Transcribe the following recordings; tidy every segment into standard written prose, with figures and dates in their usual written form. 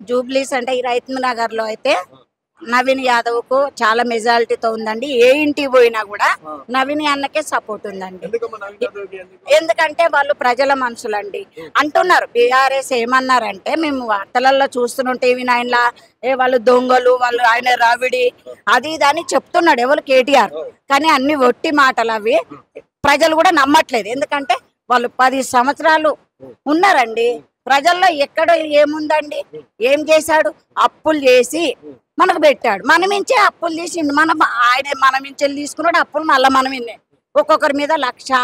జూబ్లీస్ అంటే ఈ రైతు నగర్ లో అయితే నవీన్ యాదవ్ కు చాలా మెజారిటీతో ఉందండి. ఏ ఇంటికి పోయినా కూడా నవీన్ అన్నకే సపోర్ట్ ఉందండి. ఎందుకంటే వాళ్ళు ప్రజల మనుషులండి. అంటున్నారు బీఆర్ఎస్ ఏమన్నారంటే, మేము వార్తలలో చూస్తున్నాం టీవీ9 లా వాళ్ళు దొంగలు, వాళ్ళు ఆయన రావిడి అది ఇది అని చెప్తున్నాడు ఎవరు కేటీఆర్. కానీ అన్ని ఒట్టి మాటలు, అవి ప్రజలు కూడా నమ్మట్లేదు. ఎందుకంటే వాళ్ళు 10 సంవత్సరాలు ఉన్నారండి ప్రజల్లో. ఎక్కడ ఏముందండి, ఏం చేశాడు? అప్పులు చేసి మనకు పెట్టాడు. మనమించే అప్పులు తీసిండు. ఆయన మనమించెలు తీసుకున్నాడు అప్పులు. మళ్ళీ మనమిన్నే ఒక్కొక్కరి మీద 1,00,000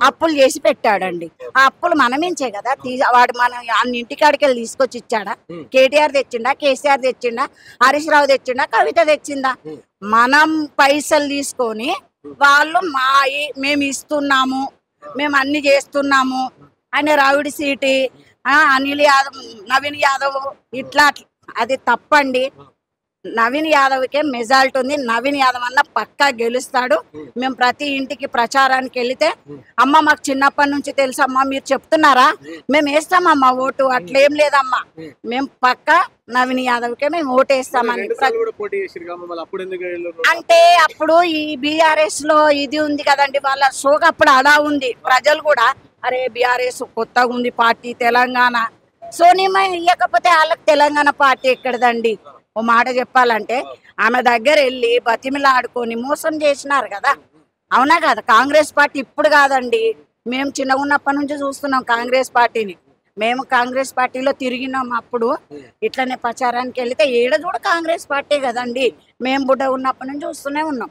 అప్పులు చేసి పెట్టాడండి. ఆ అప్పులు మనమించే కదా. వాడు మన ఇంటికాడికి వెళ్ళి తీసుకొచ్చి ఇచ్చాడా? కేటీఆర్ తెచ్చిండా? కేసీఆర్ తెచ్చిండా? హరీష్ రావు తెచ్చిండా? కవిత తెచ్చిందా? మనం పైసలు తీసుకొని వాళ్ళు మేము ఇస్తున్నాము, మేము అన్ని చేస్తున్నాము, ఆయన రావిడి సీటి, అనిల్ యాదవ్, నవీన్ యాదవ్ ఇట్లా అది తప్పండి. నవీన్ యాదవ్కే మెజారిటీ ఉంది. నవీన్ యాదవ్ అన్న పక్కా గెలుస్తాడు. మేము ప్రతి ఇంటికి ప్రచారానికి వెళితే, అమ్మ మాకు చిన్నప్పటి నుంచి తెలుసమ్మా, మీరు చెప్తున్నారా, మేము వేస్తామమ్మా ఓటు, అట్లేం లేదమ్మా, మేము పక్కా నవీన్ యాదవ్కే మేము ఓటు వేస్తామని. అంటే అప్పుడు ఈ బీఆర్ఎస్ లో ఇది ఉంది కదండి, వాళ్ళ షోక్ అప్పుడు అలా ఉంది. ప్రజలు కూడా అరే బీఆర్ఎస్ కొత్తగా ఉంది పార్టీ, తెలంగాణ సోనియా ఇవ్వకపోతే వాళ్ళకి తెలంగాణ పార్టీ ఎక్కడదండి. ఓ మాట చెప్పాలంటే ఆమె దగ్గర వెళ్ళి బతిమిలా ఆడుకొని మోసం చేసినారు కదా, అవునా కదా? కాంగ్రెస్ పార్టీ ఇప్పుడు కాదండి, మేము చిన్నగా ఉన్నప్పటి నుంచి చూస్తున్నాం కాంగ్రెస్ పార్టీని. మేము కాంగ్రెస్ పార్టీలో తిరిగినాం. అప్పుడు ఇట్లనే ప్రచారానికి వెళితే ఏడ చూడ కాంగ్రెస్ పార్టీ కదండి. మేము బుడ్డ ఉన్నప్పటి నుంచి చూస్తూనే ఉన్నాం.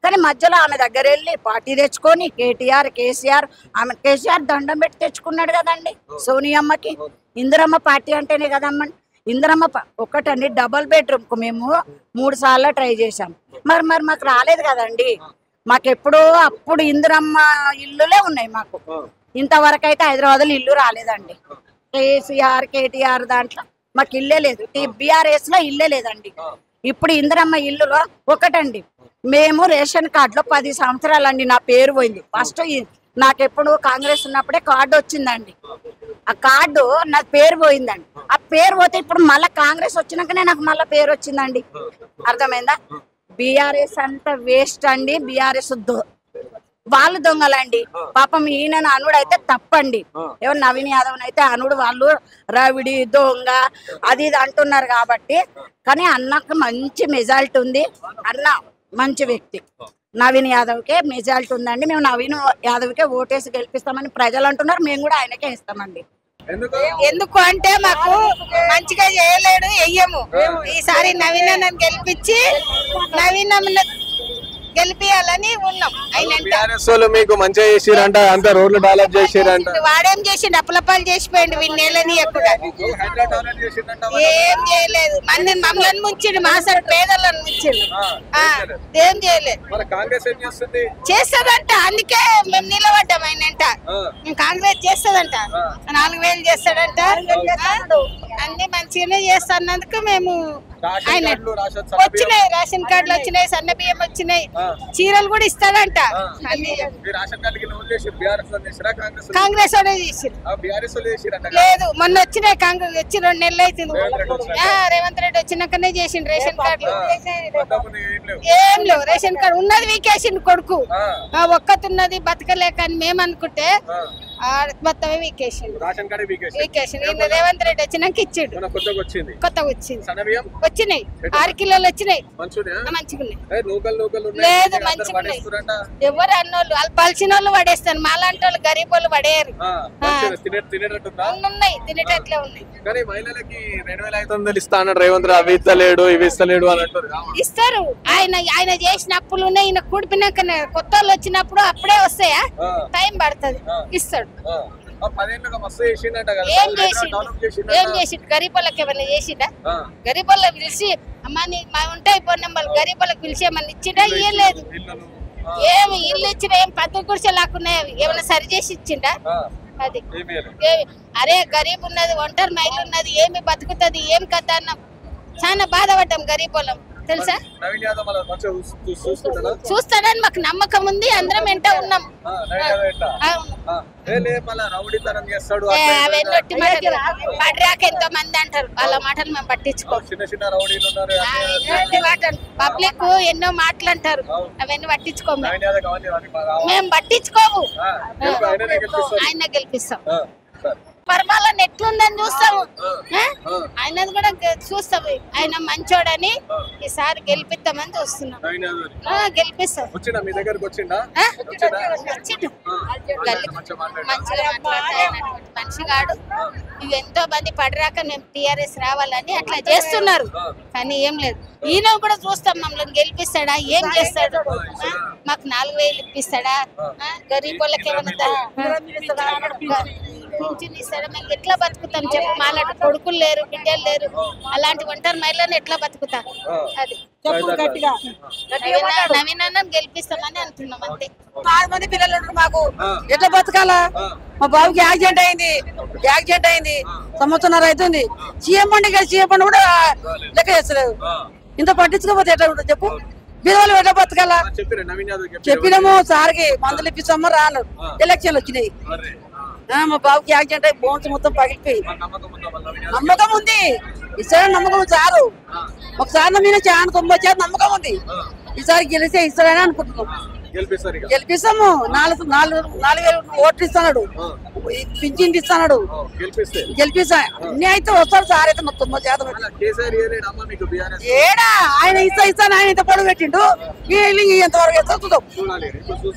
కానీ మధ్యలో ఆమె దగ్గర వెళ్ళి పార్టీ తెచ్చుకొని కేటీఆర్, కేసీఆర్, ఆమె కేసీఆర్ దండం పెట్టి తెచ్చుకున్నాడు కదండి సోనియమ్మకి. ఇందిరమ్మ పార్టీ అంటేనే కదమ్మ ఇందిరమ్మ ఒక్కటండి. డబల్ బెడ్రూమ్ కు మేము 3 సార్లు ట్రై చేశాం. మరి మాకు రాలేదు కదండి. మాకెప్పుడో అప్పుడు ఇందిరమ్మ ఇల్లులే ఉన్నాయి మాకు. ఇంతవరకు అయితే హైదరాబాద్లో ఇల్లు రాలేదండి. కేసీఆర్, కేటీఆర్ దాంట్లో మాకు ఇల్లే లేదు. బీఆర్ఎస్ లో ఇల్లే లేదండి. ఇప్పుడు ఇందిరమ్మ ఇల్లులో ఒకటండి, మేము రేషన్ కార్డులో 10 సంవత్సరాలండి నా పేరు పోయింది. ఫస్ట్ నాకెప్పుడు కాంగ్రెస్ ఉన్నప్పుడే కార్డు వచ్చిందండి. ఆ కార్డు నా పేరు పోయిందండి. ఆ పేరు పోతే ఇప్పుడు మళ్ళీ కాంగ్రెస్ వచ్చినాకనే నాకు మళ్ళీ పేరు వచ్చిందండి. అర్థమైందా? బీఆర్ఎస్ అంత వేస్ట్ అండి. బీఆర్ఎస్ వాళ్ళు దొంగలండి. పాపం ఈయన అనుడు అయితే తప్పండి. ఎవరు నవీన్ యాదవ్ అయితే అనుడు, వాళ్ళు రవిడి దొంగ అది ఇది అంటున్నారు కాబట్టి. కానీ అన్నకు మంచి మెజారిటీ ఉంది. అన్న మంచి వ్యక్తి. నవీన్ యాదవ్కే మెజారిటీ ఉందండి. మేము నవీన్ యాదవ్కే ఓటేసి గెలిపిస్తామని ప్రజలు అంటున్నారు. మేము కూడా ఆయనకే ఇస్తామండి. ఎందుకు అంటే మాకు మంచిగా చేయలేడు, వెయ్యము. ఈసారి నవీన్ అన్నని గెలిపించి నవీన్ గెలిపియాలని ఉన్నాం. మీకు మంచిగా చేసిరంట, అంత రోడ్లు డెవలప్ చేసిరంట. వాడేం చేసిండు? అప్పులపాలు చేసిపోయిండు. వీళ్ళని ఎక్కడ ఏం చేయలేదు. మమ్మల్ని ముంచిండు, మా సార్ పేదలను ముంచిండు. ఏం చేయలేదు. చేస్తాడంట, అందుకే మేము నిలబడ్డాం. ఆయనంట కాంగ్రెస్ చేస్తాడంట, 4,000 చేస్తాడంట, అన్ని మంచిగానే చేస్తున్నందుకు మేము ఆయన వచ్చినాయి. రేషన్ కార్డులు వచ్చినాయి, సన్న బియ్యం వచ్చినాయి, చీరలు కూడా ఇస్తాడంట. కాంగ్రెస్ వాడే చేసిండు. లేదు, మొన్న వచ్చినాయి. కాంగ్రెస్ వచ్చి 2 నెలలు అవుతుంది. రేవంత్ రెడ్డి వచ్చినాకనే చేసిండు రేషన్ కార్డులు. ఏం లేవు. రేషన్ కార్డు ఉన్నది వీకేసిండు కొడుకు. ఒక్కతున్నది బతకలేక అని మేము అనుకుంటే మొత్తమే వీకేసిండు. రేవంత్ రెడ్డి వచ్చినాక ఇచ్చిండు. కొత్తగా వచ్చింది. వచ్చినాయి 6 కిలోలు వచ్చినాయి. మంచిగా లేదు, మంచిగా ఎవరు అన్నోళ్ళు వాళ్ళు పలిచిన వాళ్ళు పడేస్తాను. మాలాంటి వాళ్ళు గరీబ్ వాళ్ళు పడేయరు. ఉన్నాయి, తినేటట్లే ఉన్నాయి. ఇస్తారు. ఆయన చేసిన అప్పులు ఉన్నాయి. ఈయన కూడిపినాక కొత్త వాళ్ళు వచ్చినప్పుడు అప్పుడే వస్తాయా? టైం పడుతుంది. ఇస్తాడు. ఏం చేసిండు? గరీబ్ వాళ్ళకి ఏమన్నా చేసిండా? గరీబ్ వాళ్ళకి పిలిచి అమ్మా మా ఉంటాయి ఫోన్ నెంబర్లు, గరీబ్ వాళ్ళకి పిలిచి ఏమన్నా ఇచ్చిండా? ఏం లేదు. ఏమి ఇల్లు ఇచ్చిన ఏం 10 గుడిసె లాక్కున్నాయి. ఏమన్నా సరి చేసి ఇచ్చిండా? అది అరే గరీబ్ ఉన్నది, ఒంటరి మైలు ఉన్నది, ఏమి బతుకుతుంది, ఏం కథ అన్నాం. చాలా బాధపడ్డాం గరీబ్ వాళ్ళం. తెలుసా? నవీన్ యాదవ్ మళ్ళీ మంచిగా చూసుకుంటాడా? చూస్తాడని మాకు నమ్మకం ఉంది, అందరం వెంట ఉన్నాం. నవీన్ యాదవ్ ఎట్లా? మళ్ళీ రౌడీతనం చేస్తాడు అవన్నీ ఒట్టి మాటలు. పడ్రాక ఎంతో మంది అంటారు, వాళ్ళ మాటలు మేము పట్టించుకోం. చిన్న చిన్న రౌడీలు ఉన్నారు. పబ్లిక్ ఎన్నో మాటలు అంటారు, అవన్నీ పట్టించుకోము. నవీన్ యాదవ్ కావాలి మేము పట్టించుకోము, ఆయననే గెలిపిస్తారు. ఆయన గెలిపిస్తాం. పరిపాలన ఎట్లుందని చూస్తాము, ఆయనది కూడా చూస్తాము. ఆయన మంచోడని ఈసారి గెలిపిస్తామని చూస్తున్నాం. గెలిపిస్తాం. వచ్చిండా మీ దగ్గరకు? వచ్చిండా? వచ్చిండు, మంచిగా మాట్లాడతాయన్నటువంటి మనిషి కాడు. ఇవి ఎంతో మంది పడరాక మేము టీఆర్ఎస్ రావాలని అట్లా చేస్తున్నారు, కానీ ఏం లేదు. ఈయన కూడా చూస్తాం, మమ్మల్ని గెలిపిస్తాడా, ఏం చేస్తాడు, మాకు 4000 ఇప్పిస్తాడా, గరీబ్ వాళ్ళకి ఏమన్నా పింఛన్ ఇస్తాడా, మేము ఎట్లా బతుకుతాం చెప్పు. మాలాంటి కొడుకులు లేరు, బిడ్డలు లేరు, అలాంటి ఒంటరి మహిళలను ఎట్లా బతుకుతాం? అది నవీన్ అన్నని గెలిపిస్తామని అంటున్నాం అంతే. 6 మంది పిల్లలు ఉంటారు మాకు, ఎట్లా బతకాలా? మా బాబుకి యాక్సిడెంట్ అయింది, సంవత్సరం అవుతుంది. సీఎం పండుగ కూడా లెక్క చేస్తలేదు. ఇంత పట్టించుకోకపోతే ఎట్లా ఉంటుంది చెప్పు? బీదవాళ్ళు ఎట్లా బతకాలా? చెప్పినాము సార్కి, మందులు ఇప్పిస్తామో రాను. ఎలక్షన్లు వచ్చినాయి, మా బాబుకి యాక్సిడెంట్ అయ్యి బోన్స్ మొత్తం పగిలిపోయి. నమ్మకం ఉంది, ఇస్తాడని నమ్మకం చాలు. ఒకసారి నమ్మిన చాలా 90% నమ్మకం ఉంది. ఈసారి గెలిస్తే ఇస్తాడని అనుకుంటున్నాం. గెలిపిస్తాము. 4,000 ఓట్లు ఇస్తున్నాడు, పింఛన్ ఇస్తున్నాడు. గెలిపిస్తా అన్ని అయితే వస్తాడు సార్. అయితే 90% ఏడా ఆయన ఇస్తాను. ఆయన ఇంత పొడవు పెట్టిండు, ఎంతవరకు వేస్తా చూద్దాం.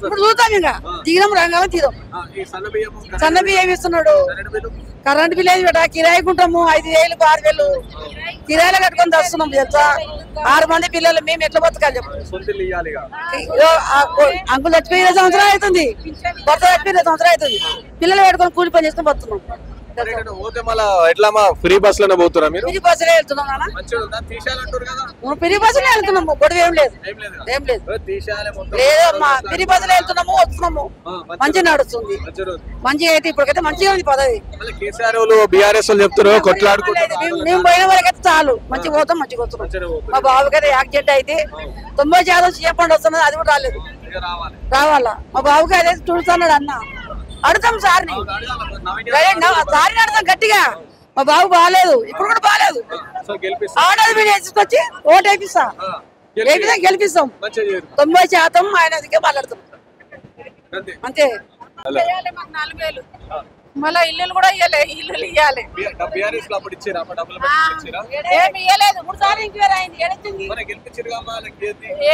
ఇప్పుడు చూద్దాం, ఇంకా దిగినాం రంగాలు తీద్దాం. సన్న బియ్యం ఇస్తున్నాడు, కరెంట్ బిల్ ఏది పెట్టా, కిరాయికుంటాము 5,000 6,000 కిరాయిలు కట్టుకొని వస్తున్నాం తెలుసా. 6 మంది పిల్లలు మేము ఎట్లా బతకాలి చెప్పు? అంకుల్ చచ్చిపోయి 20 సంవత్సరాలు అవుతుంది, భర్త చచ్చిపోయి 20 సంవత్సరాలు అవుతుంది. పిల్లలు పెట్టుకొని కూలి పని చేసుకొని బతున్నాం. ఫ్రీ బస్ లోనే పోతున్నా? ఫ్రీ బస్సులో వెళ్తున్నాం నాన్న, ఫ్రీ బస్సులో వెళ్తున్నాము. గొడవ ఏం లేదు, లేదమ్మా. ఫ్రీ బస్సులో వెళ్తున్నాము, వస్తున్నాము. మంచిగా నడుస్తుంది, మంచిగా అయితే ఇప్పటికైతే మంచిగా ఉంది పదవి. బీఆర్ఎస్ చెప్తారు కొట్లాడుకుంటారు. మేము పోయిన వరకైతే చాలు, మంచిగా పోతాం, మంచిగా వస్తున్నాం. మా బాబుకి అయితే యాక్సిడెంట్ అయితే 90% సీఎం ఫండ్ వస్తున్నది, అది కూడా రాలేదు. రావాలా మా బాబుకి అదే చూస్తున్నాడు అన్న. అడుగుతాం సార్ని, సార్ని అడుగుతాం గట్టిగా. మా బాబు బాగాలేదు, ఇప్పుడు కూడా బాగాలేదు. ఆడది మీరు తీసుకొచ్చి ఓటు వేపిస్తా, గెలిపిస్తాం. 90% ఆయన అదికే మాట్లాడతాం అంతే. మాకు 4,000 మళ్ళా ఇల్లు కూడా ఇవ్వలే, ఇల్లు ఇవ్వాలి. ఏమి ఇవ్వలేదు, 3 సార్లు ఇంక్వైరీ అయింది.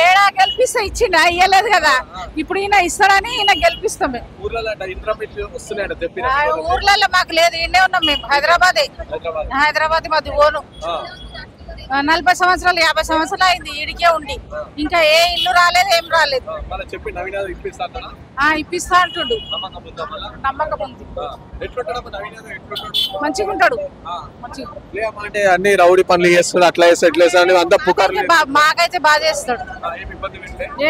ఏడా గెలిపిస్తే ఇచ్చిండా? ఇవ్వలేదు కదా. ఇప్పుడు ఈయన ఇస్తాడని ఈయన గెలిపిస్తాం. ఊర్లలో మాకు లేదు, ఈయనే ఉన్నాం మేము. హైదరాబాద్ మాది ఓను. 40 సంవత్సరాలు 50 సంవత్సరాలు అయింది ఈడికే ఉండి, ఇంకా ఏ ఇల్లు రాలేదు, ఏం రాలేదు. ఇప్పిస్తా అంటుండు, నమ్మకం ఉంది. మంచిగా ఉంటాడు, అన్ని రౌడీ పనులు చేస్తాడు, అట్లా చేస్తాడు, అంతా పుకార్లు. మాకైతే బాగా చేస్తాడు,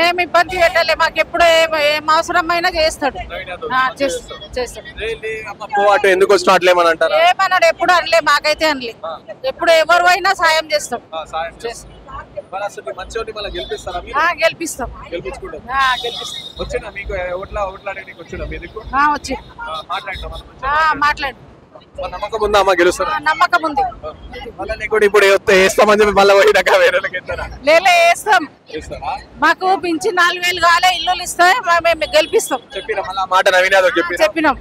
ఏమి ఇబ్బంది పెట్టలే. మాకు ఎప్పుడు ఏం అవసరమైనా చేస్తాడు. ఎందుకు వచ్చిన అట్లేమని అంటారు? ఏమన్నాడు? ఎప్పుడు అనలే, మాకైతే అనలే. ఎప్పుడు ఎవరు అయినా సాయం చేస్తాం. గెలిపిస్తాం. మాట్లాడు. నమ్మకం ఉందా అమ్మా గెలుస్తారా? నమ్మకం ఉంది. ఇప్పుడు వేస్తామని చెప్పి మళ్ళీ వేస్తాం. మాకు పింఛన్ 4,000 కాలే, ఇల్లు ఇస్తే మేము గెలిపిస్తాం. చెప్పినాం,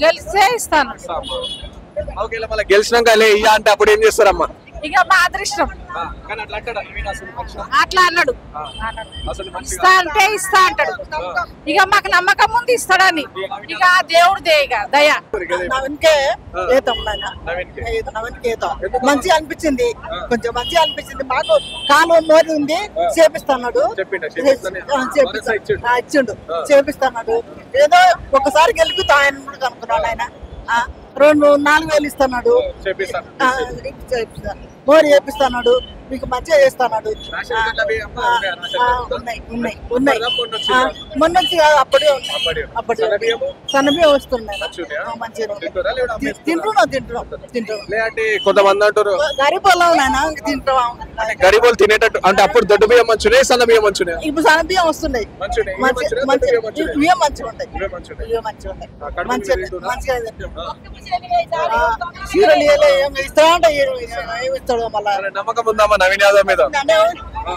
గెలిస్తే ఇస్తాను. గెలిచినాక అంటే అప్పుడు ఏం చేస్తారమ్మా? ఇక మా అదృష్టం. అట్లా అన్నాడు, ఇస్తా అంటే ఇస్తా అంటాడు. ఇక మాకు నమ్మకం ఉంది ఇస్తాడని. ఇక దేవుడిదే ఇక దయ. మంచిగా అనిపించింది, కొంచెం మంచిగా అనిపించింది. మాకు కాలు మోది ఉంది, చేపిస్తున్నాడు, ఇచ్చిండు, చేపిస్తున్నాడు. ఏదో ఒకసారి గెలుపుతా ఆయన అనుకున్నాడు. ఆయన 4,000 ఇస్తున్నాడు, మోరీ చేపిస్తున్నాడు. మీకు మంచిగా చేస్తాడు. రేషన్ కార్డు అవి అమ్మా, ఉన్నాయా? రేషన్ కార్డు ఉందా? ఉన్నాయి ఉన్నాయి ఉన్నాయి. మొన్న వచ్చిందా? మొన్న వచ్చి కాదు, అప్పుడే ఉన్నాయి. అప్పటి అప్పటి సన్నబియ్యము సన్నబియ్యం వస్తున్నాయి. మంచిగున్నాయా? మంచిగా ఉన్నాయి. తింటారా లేదా తింటున్నాం తింటున్నాం. లేదంటే కొంతమంది అంటారు గరీబ్ వాళ్ళం నాయన తింటాం. అంటే గరీబులు తినేటట్టు, అంటే అప్పుడు దొడ్డు బియ్యం మంచున్నాయి, సన్న బియ్యం మంచున్నాయి. ఇప్పుడు సన్నబియ్యం వస్తున్నాయి. మంచున్నాయి, ఇవే మంచి మంచున్నాయా? మంచి దొడ్డు బియ్యం మంచున్నాయా? ఇవే మంచిగా ఉంటాయి. ఇవే మంచున్నాయి. ఇవే మంచిగా ఉంటాయి. కడుపు మంచిగా నిండా తింటున్నా? మంచిగా తింటాం. ఆ. చీరలు ఏం ఇస్తా అంటే ఏమి ఇస్తాడు మళ్ళా. మరి నమ్మకం ఉందామా నవీన్ యాదవ్ మీద? అంటే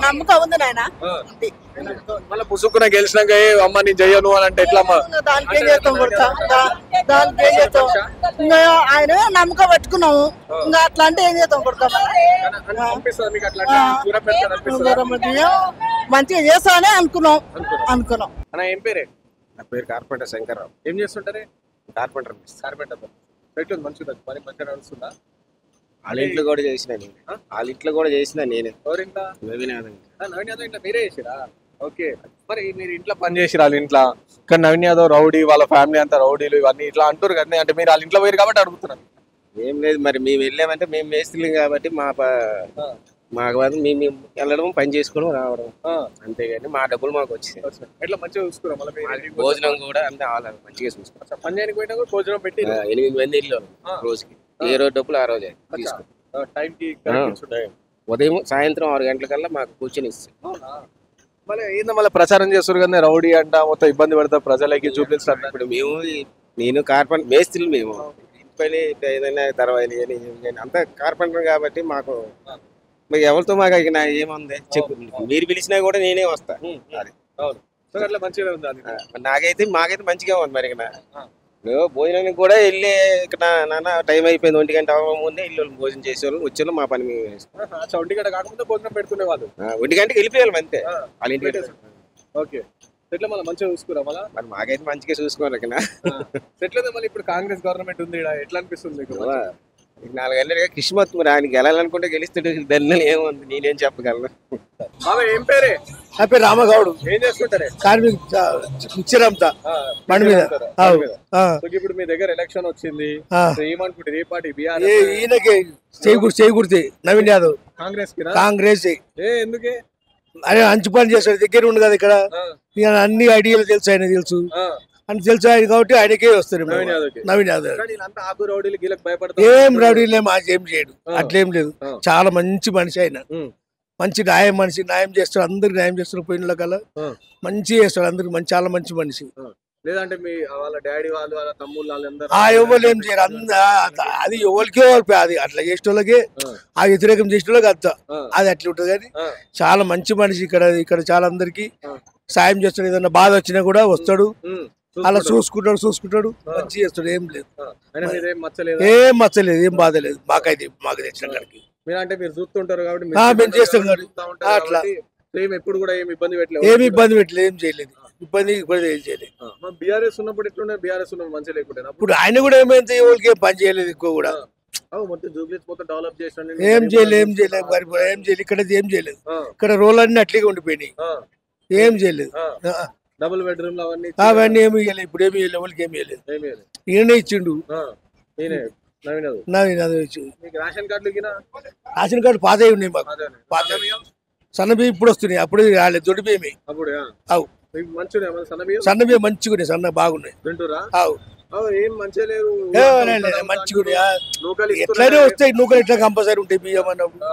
నమ్మకం ఉంది నాయన. ఆ. మళ్ళీ పుసుకున గెలిచినాక ఏ అమ్మ నీ జయ్యను అని అంటే ఎట్లా అమ్మా? దానికి ఏం చేస్తాం కొడతా దానికి ఏం చేస్తాం. ఇంకా ఆయన నమ్మకం పెట్టుకున్నాము, ఇంకా అట్లా అంటే ఏం చేస్తాం కొడతాం. అనిపిస్తుంది మీకు అట్లా దూరం పెడతారు అనిపిస్తుంది? మంచిగా చేస్తామని అనుకున్నాం. అన్న ఏం పేరే? నా పేరు కార్పెంటర్ శంకర్రావు. ఏం చేస్తుంటారే? Carpenter carpenter. ఎట్లుంది? మంచిగా మరి మంచిగా నడుస్తుందా? వాళ్ళ ఇంట్లో కూడా చేసిన నేనే. వాళ్ళ ఇంట్లో కూడా చేసిన నేనే. ఎవరింట్లో? నవీన్ యాదవ్. నవీన్ యాదవ్ ఇంట్లో మీరే చేసిరా? ఓకే. మరి మీరు ఇంట్లో పని చేసిరా వాళ్ళ ఇంట్లో? కానీ నవీన్ యాదవ్ రౌడీ, వాళ్ళ ఫ్యామిలీ అంతా రౌడీలు ఇవన్నీ ఇట్లా అంటారు కదా, అంటే మీరు వాళ్ళ ఇంట్లో పోయారు కాబట్టి అడుగుతున్నాను. ఏం లేదు, మరి మేము వెళ్ళామంటే మేము మేస్త్రీలు కాబట్టి మాకు మేము వెళ్ళడం, పని చేసుకోవడం, రావడం అంతేగాని మా డబ్బులు మాకు వచ్చాయి. ఎట్లా మంచిగా చూసుకురా? మళ్ళీ భోజనం కూడా అంతే వాళ్ళు మంచిగా చూసుకుంటాం. పని చేయడానికి పోయినా కూడా భోజనం పెట్టి 8 మంది ఇల్లు రోజుకి, ఏ రోజు డబ్బులు ఆ రోజే తీసుకుంటాం. టైంకి ఉదయం సాయంత్రం 6 గంటలకల్లా మాకు కూర్చొని ఇస్తాం. మళ్ళీ ఏందో మళ్ళీ ప్రచారం చేస్తారు కదా రౌడీ అంట, మొత్తం ఇబ్బంది పెడతారు ప్రజలకి చూపిస్తారు. ఇప్పుడు నేను కార్పెంటర్ మేస్త్రీలు, మేము ఇంటిపైన ఏదైనా తర్వాత అంతా కార్పెంటర్ కాబట్టి మాకు ఎవరితో మాకు ఏముంది చెప్పు, మీరు పిలిచినా కూడా నేనే వస్తా. అది అట్లా మంచిగా ఉంది. మాకైతే మంచిగా ఉంది. మరి భోజనానికి కూడా వెళ్ళి ఇక్కడ నాన్న టైం అయిపోయింది 1 గంట ముందే ఇల్లు భోజనం చేసేవాళ్ళు, వచ్చేవాళ్ళు, మా పని మేము వేసుకున్నాం. 1 గంట కాకుండా భోజనం పెడుకునే వాళ్ళు 1 గంటకి వెళ్ళిపోయాలి అంతే వాళ్ళ ఇంటికి. ఓకే. ఎట్లా మళ్ళీ మంచిగా చూసుకురా? మరి మాకైతే మంచిగా చూసుకోవాలి. ఎట్లా మళ్ళీ ఇప్పుడు కాంగ్రెస్ గవర్నమెంట్ ఉంది, ఎట్లా అనిపిస్తుంది మీకు? 4 గంటలుగా కిస్మత్, మరి ఆయన గెలాలనుకుంటే గెలుస్తాడు, దాన్ని ఏముంది, నేనేం చెప్పగలను. ఏం పేరే? నా పేరు రామగౌడు. ఏం చేస్తుంటారే? కార్మిక మిక్చరంతా బండి మీద. ఇప్పుడు మీ దగ్గర ఎలక్షన్ వచ్చింది, ఏమనుకుంటారు? ఏ పార్టీ? ఈయనకి చేయకూడదు నవీన్ యాదవ్. కాంగ్రెస్ ఎందుకే? అదే మంచి పని చేస్తాడు, దగ్గర ఉండు కదా ఇక్కడ. అన్ని ఐడియాలు తెలుసు, ఆయన తెలుసు అని తెలుసు ఆయన కాబట్టి ఆయనకే వస్తారు నవీన్ యాదవ్. ఏం రౌడీలే ఏం చేయడు, అట్లేం లేదు. చాలా మంచి మనిషి ఆయన, మంచి న్యాయం చేస్తాడు, అందరికి న్యాయం చేస్తాడు. పోయిన కల్లా మంచిగా చేస్తాడు అందరికి, చాలా మంచి మనిషి. లేదంటే మీ వాళ్ళ డాడీ వాళ్ళు, వాళ్ళ తమ్ముళ్ళు వాళ్ళందరూ ఎవరు ఏం చేయరు, అది ఎవరికే అది అట్లా చేసిన వాళ్ళకి, ఆ వ్యతిరేకం చేసిన వాళ్ళకి అది అట్లా ఉంటుంది. కానీ చాలా మంచి మనిషి. ఇక్కడ చాలా అందరికి సాయం చేస్తాడు, ఏదన్నా బాధ వచ్చినా కూడా వస్తాడు, అలా చూసుకుంటాడు, మంచి చేస్తాడు. ఏం లేదు, ఏం మచ్చలేదు, ఏం బాధ లేదు. మాకు తెచ్చిన కాడికి మీరు చూస్తుంటారు కాబట్టి మేము చేస్తాం. అట్లా ఎప్పుడు కూడా ఏమి ఇబ్బంది పెట్టలేదు, ఏం చేయలేదు. ఇబ్బంది కూడా ఏం చేయలేదు. బీఆర్ఎస్ ఉన్నప్పుడు ఎట్లుండే? బీఆర్ఎస్ ఉన్నప్పుడు మంచిగా లేకుంటే ఇప్పుడు ఆయన కూడా ఏమైతే ఎవరికి ఏం పని చేయలేదు, ఎక్కువ కూడా డెవలప్ చేసాడు. ఏం చేయలేదు. ఇక్కడ ఏం చేయలేదు. ఇక్కడ రోల్ అన్ని అట్లే ఉండిపోయినాయి, ఏం చేయలేదు. డబుల్ బెడ్రూమ్ అవన్నీ ఏమి ఇవ్వలేదు, ఇప్పుడు ఏమి ఇవ్వలేదు, వాళ్ళకి ఏమి ఇవ్వలేదు. ఈయనే ఇచ్చిండు, నవీన్ యాదవ్ ఇచ్చిండు. రేషన్ కార్డు పాతవి ఉన్నాయి మాకు, పాత సన్నబియ్యం ఇప్పుడు వస్తున్నాయి, అప్పుడు రాలేదు. దొడ్డు బియ్యమే సన్నబియ్యం మంచిగా ఉన్నాయి, సన్న బాగున్నాయి. మంచిగా ఎట్లయినా వస్తాయి నూకలు, ఎట్లా కంపల్సరీ ఉంటాయి బియ్యం అన్నప్పుడు.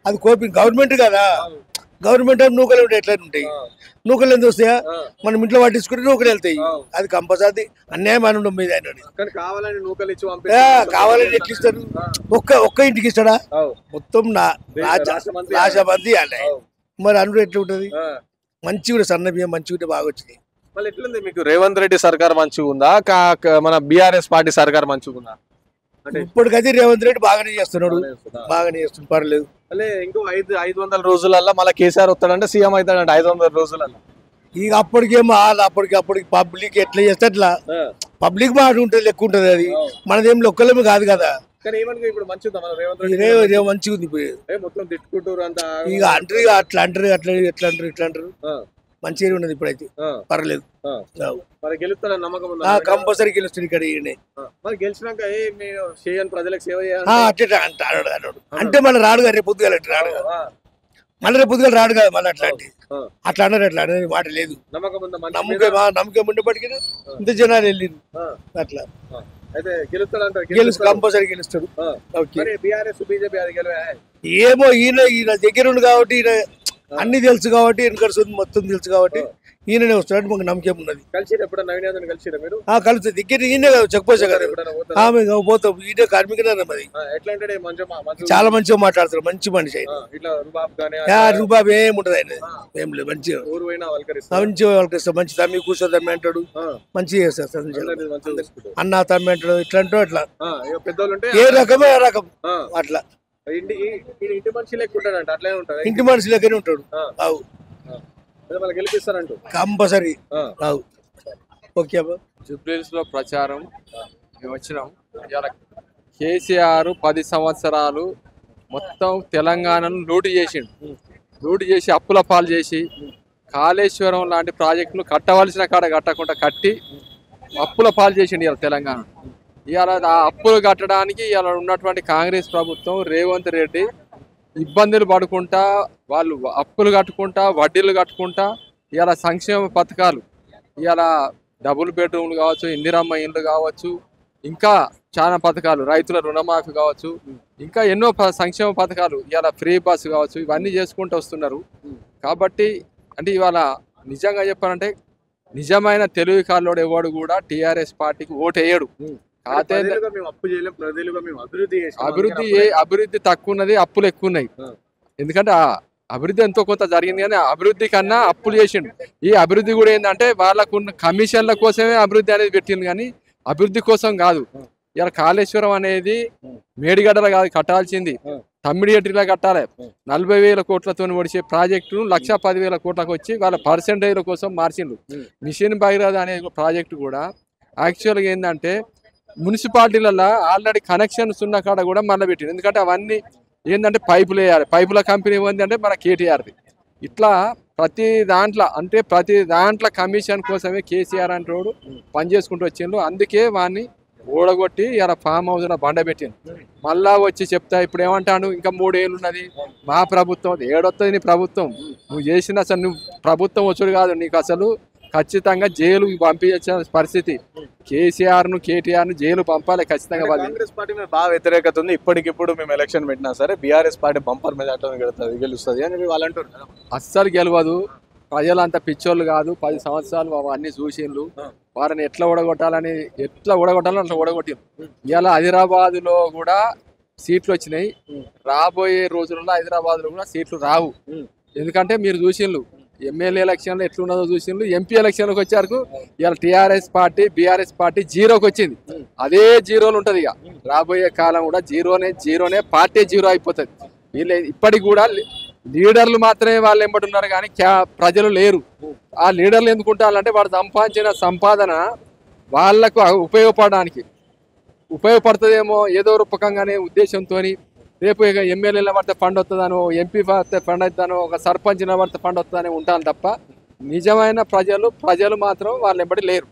అది కోపి గవర్నమెంట్ కదా, గవర్నమెంట్ నూకలు ఉంటాయి, ఎట్లయినా ఉంటాయి. నూకలు ఎందుకు వస్తాయా? మనం ఇంట్లో పట్టించుకుంటే నూకలు వెళ్తాయి, అది కంపల్సరీ. అన్యాయం అని ఉండవు మీద. కావాలని ఎట్లా ఇస్తారు? ఒక్క ఇంటికి ఇస్తాడా? మొత్తం రాజమంది అలా. మరి అన్నుడు ఎట్లా ఉంటది? మంచిగా సన్న బియ్యం మంచిగా బాగా వచ్చింది. మళ్ళీ ఎట్లుంది మీకు? రేవంత్ రెడ్డి సర్కార్ మంచిగా ఉందా, మన బీఆర్ఎస్ పార్టీ సర్కార్ మంచిగా ఉందా? ఇప్పటికైతే రేవంత్ రెడ్డి బాగానే చేస్తున్నాడు, పర్లేదు. ఇంకో 500 రోజులలో మళ్ళీ కేసీఆర్ వస్తాడంటే, సీఎం అవుతాడంటే 500 రోజులలో. ఇక అప్పటికేమో అప్పటికి పబ్లిక్ ఎట్లా చేస్తే అట్లా పబ్లిక్ మాట ఉంటుంది, లెక్క ఉంటుంది. అది మనదేం లొక్కలేమి కాదు కదా. మంచిగా ఉంది. మొత్తం తిట్టుకుంటారు అంతా, ఇక అంటారు అట్లా అంటారు, ఎట్లా అంటారు. మంచిగా ఉన్నది ఇప్పుడైతే, పర్లేదు. కంపల్సరీ గెలుస్తుంది ఇక్కడ. గెలిచినాక ప్రజలకు సేవ అంటే మన రాడు రేపు పొద్దుగా రాడు. మళ్ళీ రేపు పొద్దుగా రాడు కదా మళ్ళీ అట్లా అన్నారు అట్లా అనేది మాట లేదు. నమ్మకం ఉండేప్పటికీ ఇంత జనాలు వెళ్ళింది అట్లా. కంపల్సరీ గెలుస్తాడు. ఏమో ఈయన దగ్గరుండు కాబట్టి ఈయన అన్ని తెలుసు కాబట్టి వెనక మొత్తం తెలుసు కాబట్టి ఈయననే వస్తాడు. మాకు నమ్మకం ఉన్నది. కలిసి దగ్గర ఈయనే చెప్పొచ్చా కదా ఆమె పోతాం. ఈయన కార్మికుడే మరి చాలా మంచిగా మాట్లాడతారు. మంచి మనిషి ఆయన రూబాబు ఏముంటది ఆయన ఏం లేదు. మంచిగా మంచిగా వాళ్ళకి మంచి తమ్మి కూర్చో తమ్మి అంటాడు. మంచిగా చేస్తారు అన్న తమ్మి అంటాడు. ఇట్లా అంటాడు అట్లా ఏ రకమే ఆ రకం అట్లా ఇంటి మనిషి లెక్కనే ఉంటాడు. కంపల్సరీ. ఓకే జూబ్లీహిల్స్ లో ప్రచారం మేము వచ్చినాం. కేసీఆర్ 10 సంవత్సరాలు మొత్తం తెలంగాణను లూటు చేసి అప్పుల పాలు చేసి కాళేశ్వరం లాంటి ప్రాజెక్టులు కట్టవలసిన కాడ కట్టకుండా కట్టి అప్పుల పాలు చేసిండు ఇవాళ తెలంగాణ. ఇవాళ ఆ అప్పులు కట్టడానికి ఇవాళ ఉన్నటువంటి కాంగ్రెస్ ప్రభుత్వం రేవంత్ రెడ్డి ఇబ్బందులు పడుకుంటా వాళ్ళు అప్పులు కట్టుకుంటా వడ్డీలు కట్టుకుంటా ఇవాళ సంక్షేమ పథకాలు ఇవాళ డబుల్ బెడ్రూమ్లు కావచ్చు, ఇందిరమ్మ ఇండ్లు కావచ్చు, ఇంకా చాలా పథకాలు, రైతుల రుణమాఫీ కావచ్చు, ఇంకా ఎన్నో సంక్షేమ పథకాలు ఇవాళ ఫ్రీ బస్సు కావచ్చు, ఇవన్నీ చేసుకుంటూ వస్తున్నారు. కాబట్టి అంటే ఇవాళ నిజంగా చెప్పాలంటే నిజమైన తెలుగు కాళ్ళోడు ఎవడు కూడా టీఆర్ఎస్ పార్టీకి ఓటు వేయడు. అభివృద్ధి తక్కువ ఉన్నది, అప్పులు ఎక్కువ ఉన్నాయి. ఎందుకంటే అభివృద్ధి ఎంతో కొంత జరిగింది కానీ అభివృద్ధి కన్నా అప్పులు చేసిండు. ఈ అభివృద్ధి కూడా ఏంటంటే వాళ్ళకున్న కమిషన్ల కోసమే అభివృద్ధి అనేది పెట్టింది కానీ అభివృద్ధి కోసం కాదు. ఇలా కాళేశ్వరం అనేది మేడిగడ్డలో కాదు కట్టాల్సింది, తమ్మిడిగట్టిలా కట్టాలి. 40,000 కోట్లతో ఒడిచే ప్రాజెక్టును 1,10,000 కోట్లకు వచ్చి వాళ్ళ పర్సెంటేజ్ల కోసం మార్చిండు. మిషన్ భగీరథ అనే ప్రాజెక్టు కూడా యాక్చువల్గా ఏంటంటే మున్సిపాలిటీలలో ఆల్రెడీ కనెక్షన్స్ ఉన్న కాడ కూడా మళ్ళీ పెట్టింది. ఎందుకంటే అవన్నీ ఏంటంటే పైపులు వేయాలి. పైపుల కంపెనీ ఉంది అంటే మన కేటీఆర్ది. ఇట్లా ప్రతి దాంట్లో కమిషన్ కోసమే కేసీఆర్ అంటోడు పనిచేసుకుంటూ వచ్చిండు. అందుకే వాడిని ఓడగొట్టి ఇలా ఫామ్ హౌస్లో బండ పెట్టిండు. మళ్ళా వచ్చి చెప్తా ఇప్పుడు ఏమంటాను, ఇంకా 3 ఏళ్ళు ఉన్నది మా ప్రభుత్వం. ఏడొస్తుంది నీ ప్రభుత్వం? నువ్వు చేసిన అసలు నువ్వు ప్రభుత్వం వచ్చుడు కాదు, నీకు అసలు ఖచ్చితంగా జైలు పంపించిన పరిస్థితి. కేసీఆర్ ను కేటీఆర్ ను జైలు పంపాలి ఖచ్చితంగా. కాంగ్రెస్ పార్టీ మీద బాగా వ్యతిరేకత ఉంది. ఇప్పటికిప్పుడు మేము ఎలక్షన్ పెట్టినా సరే బీఆర్ఎస్ పార్టీ బంపర్ మెజార్టీ గెలుస్తుంది అని వాళ్ళు అంటారు. అస్సలు గెలవదు. ప్రజలంతా పిచ్చోళ్ళు కాదు. 10 సంవత్సరాలు అవన్నీ చూసిండ్రు. వారిని ఎట్లా ఓడగొట్టాలని అట్లా ఓడగొట్టిండ్రు. ఇలా హైదరాబాద్ లో కూడా సీట్లు వచ్చినాయి. రాబోయే రోజుల్లో హైదరాబాద్ లో కూడా సీట్లు రావు. ఎందుకంటే మీరు చూసిండ్రు ఎమ్మెల్యే ఎలక్షన్లో ఎట్లున్నదో చూసిండ్రు. ఎంపీ ఎలక్షన్లకు వచ్చారు ఇవాళ టీఆర్ఎస్ పార్టీ బీఆర్ఎస్ పార్టీ జీరోకి వచ్చింది. అదే జీరోలు ఉంటుంది. ఇక రాబోయే కాలం కూడా జీరోనే పార్టీ జీరో అయిపోతుంది. వీళ్ళు ఇప్పటికి కూడా లీడర్లు మాత్రమే వాళ్ళు ఎంబడున్నారు కానీ ప్రజలు లేరు. ఆ లీడర్లు ఎందుకుంటారంటే వాడు సంపాదించిన సంపాదన వాళ్లకు ఉపయోగపడుతుందేమో ఏదో రూపకంగానే ఉద్దేశంతో రేపు ఇక ఎమ్మెల్యేల పడితే ఫండ్ వస్తుందనో, ఎంపీ పడితే ఫండ్ అవుతానో, ఒక సర్పంచ్ పడితే ఫండ్ వస్తుందని ఉంటాను తప్ప నిజమైన ప్రజలు మాత్రం వాళ్ళు ఎంబడి లేరు.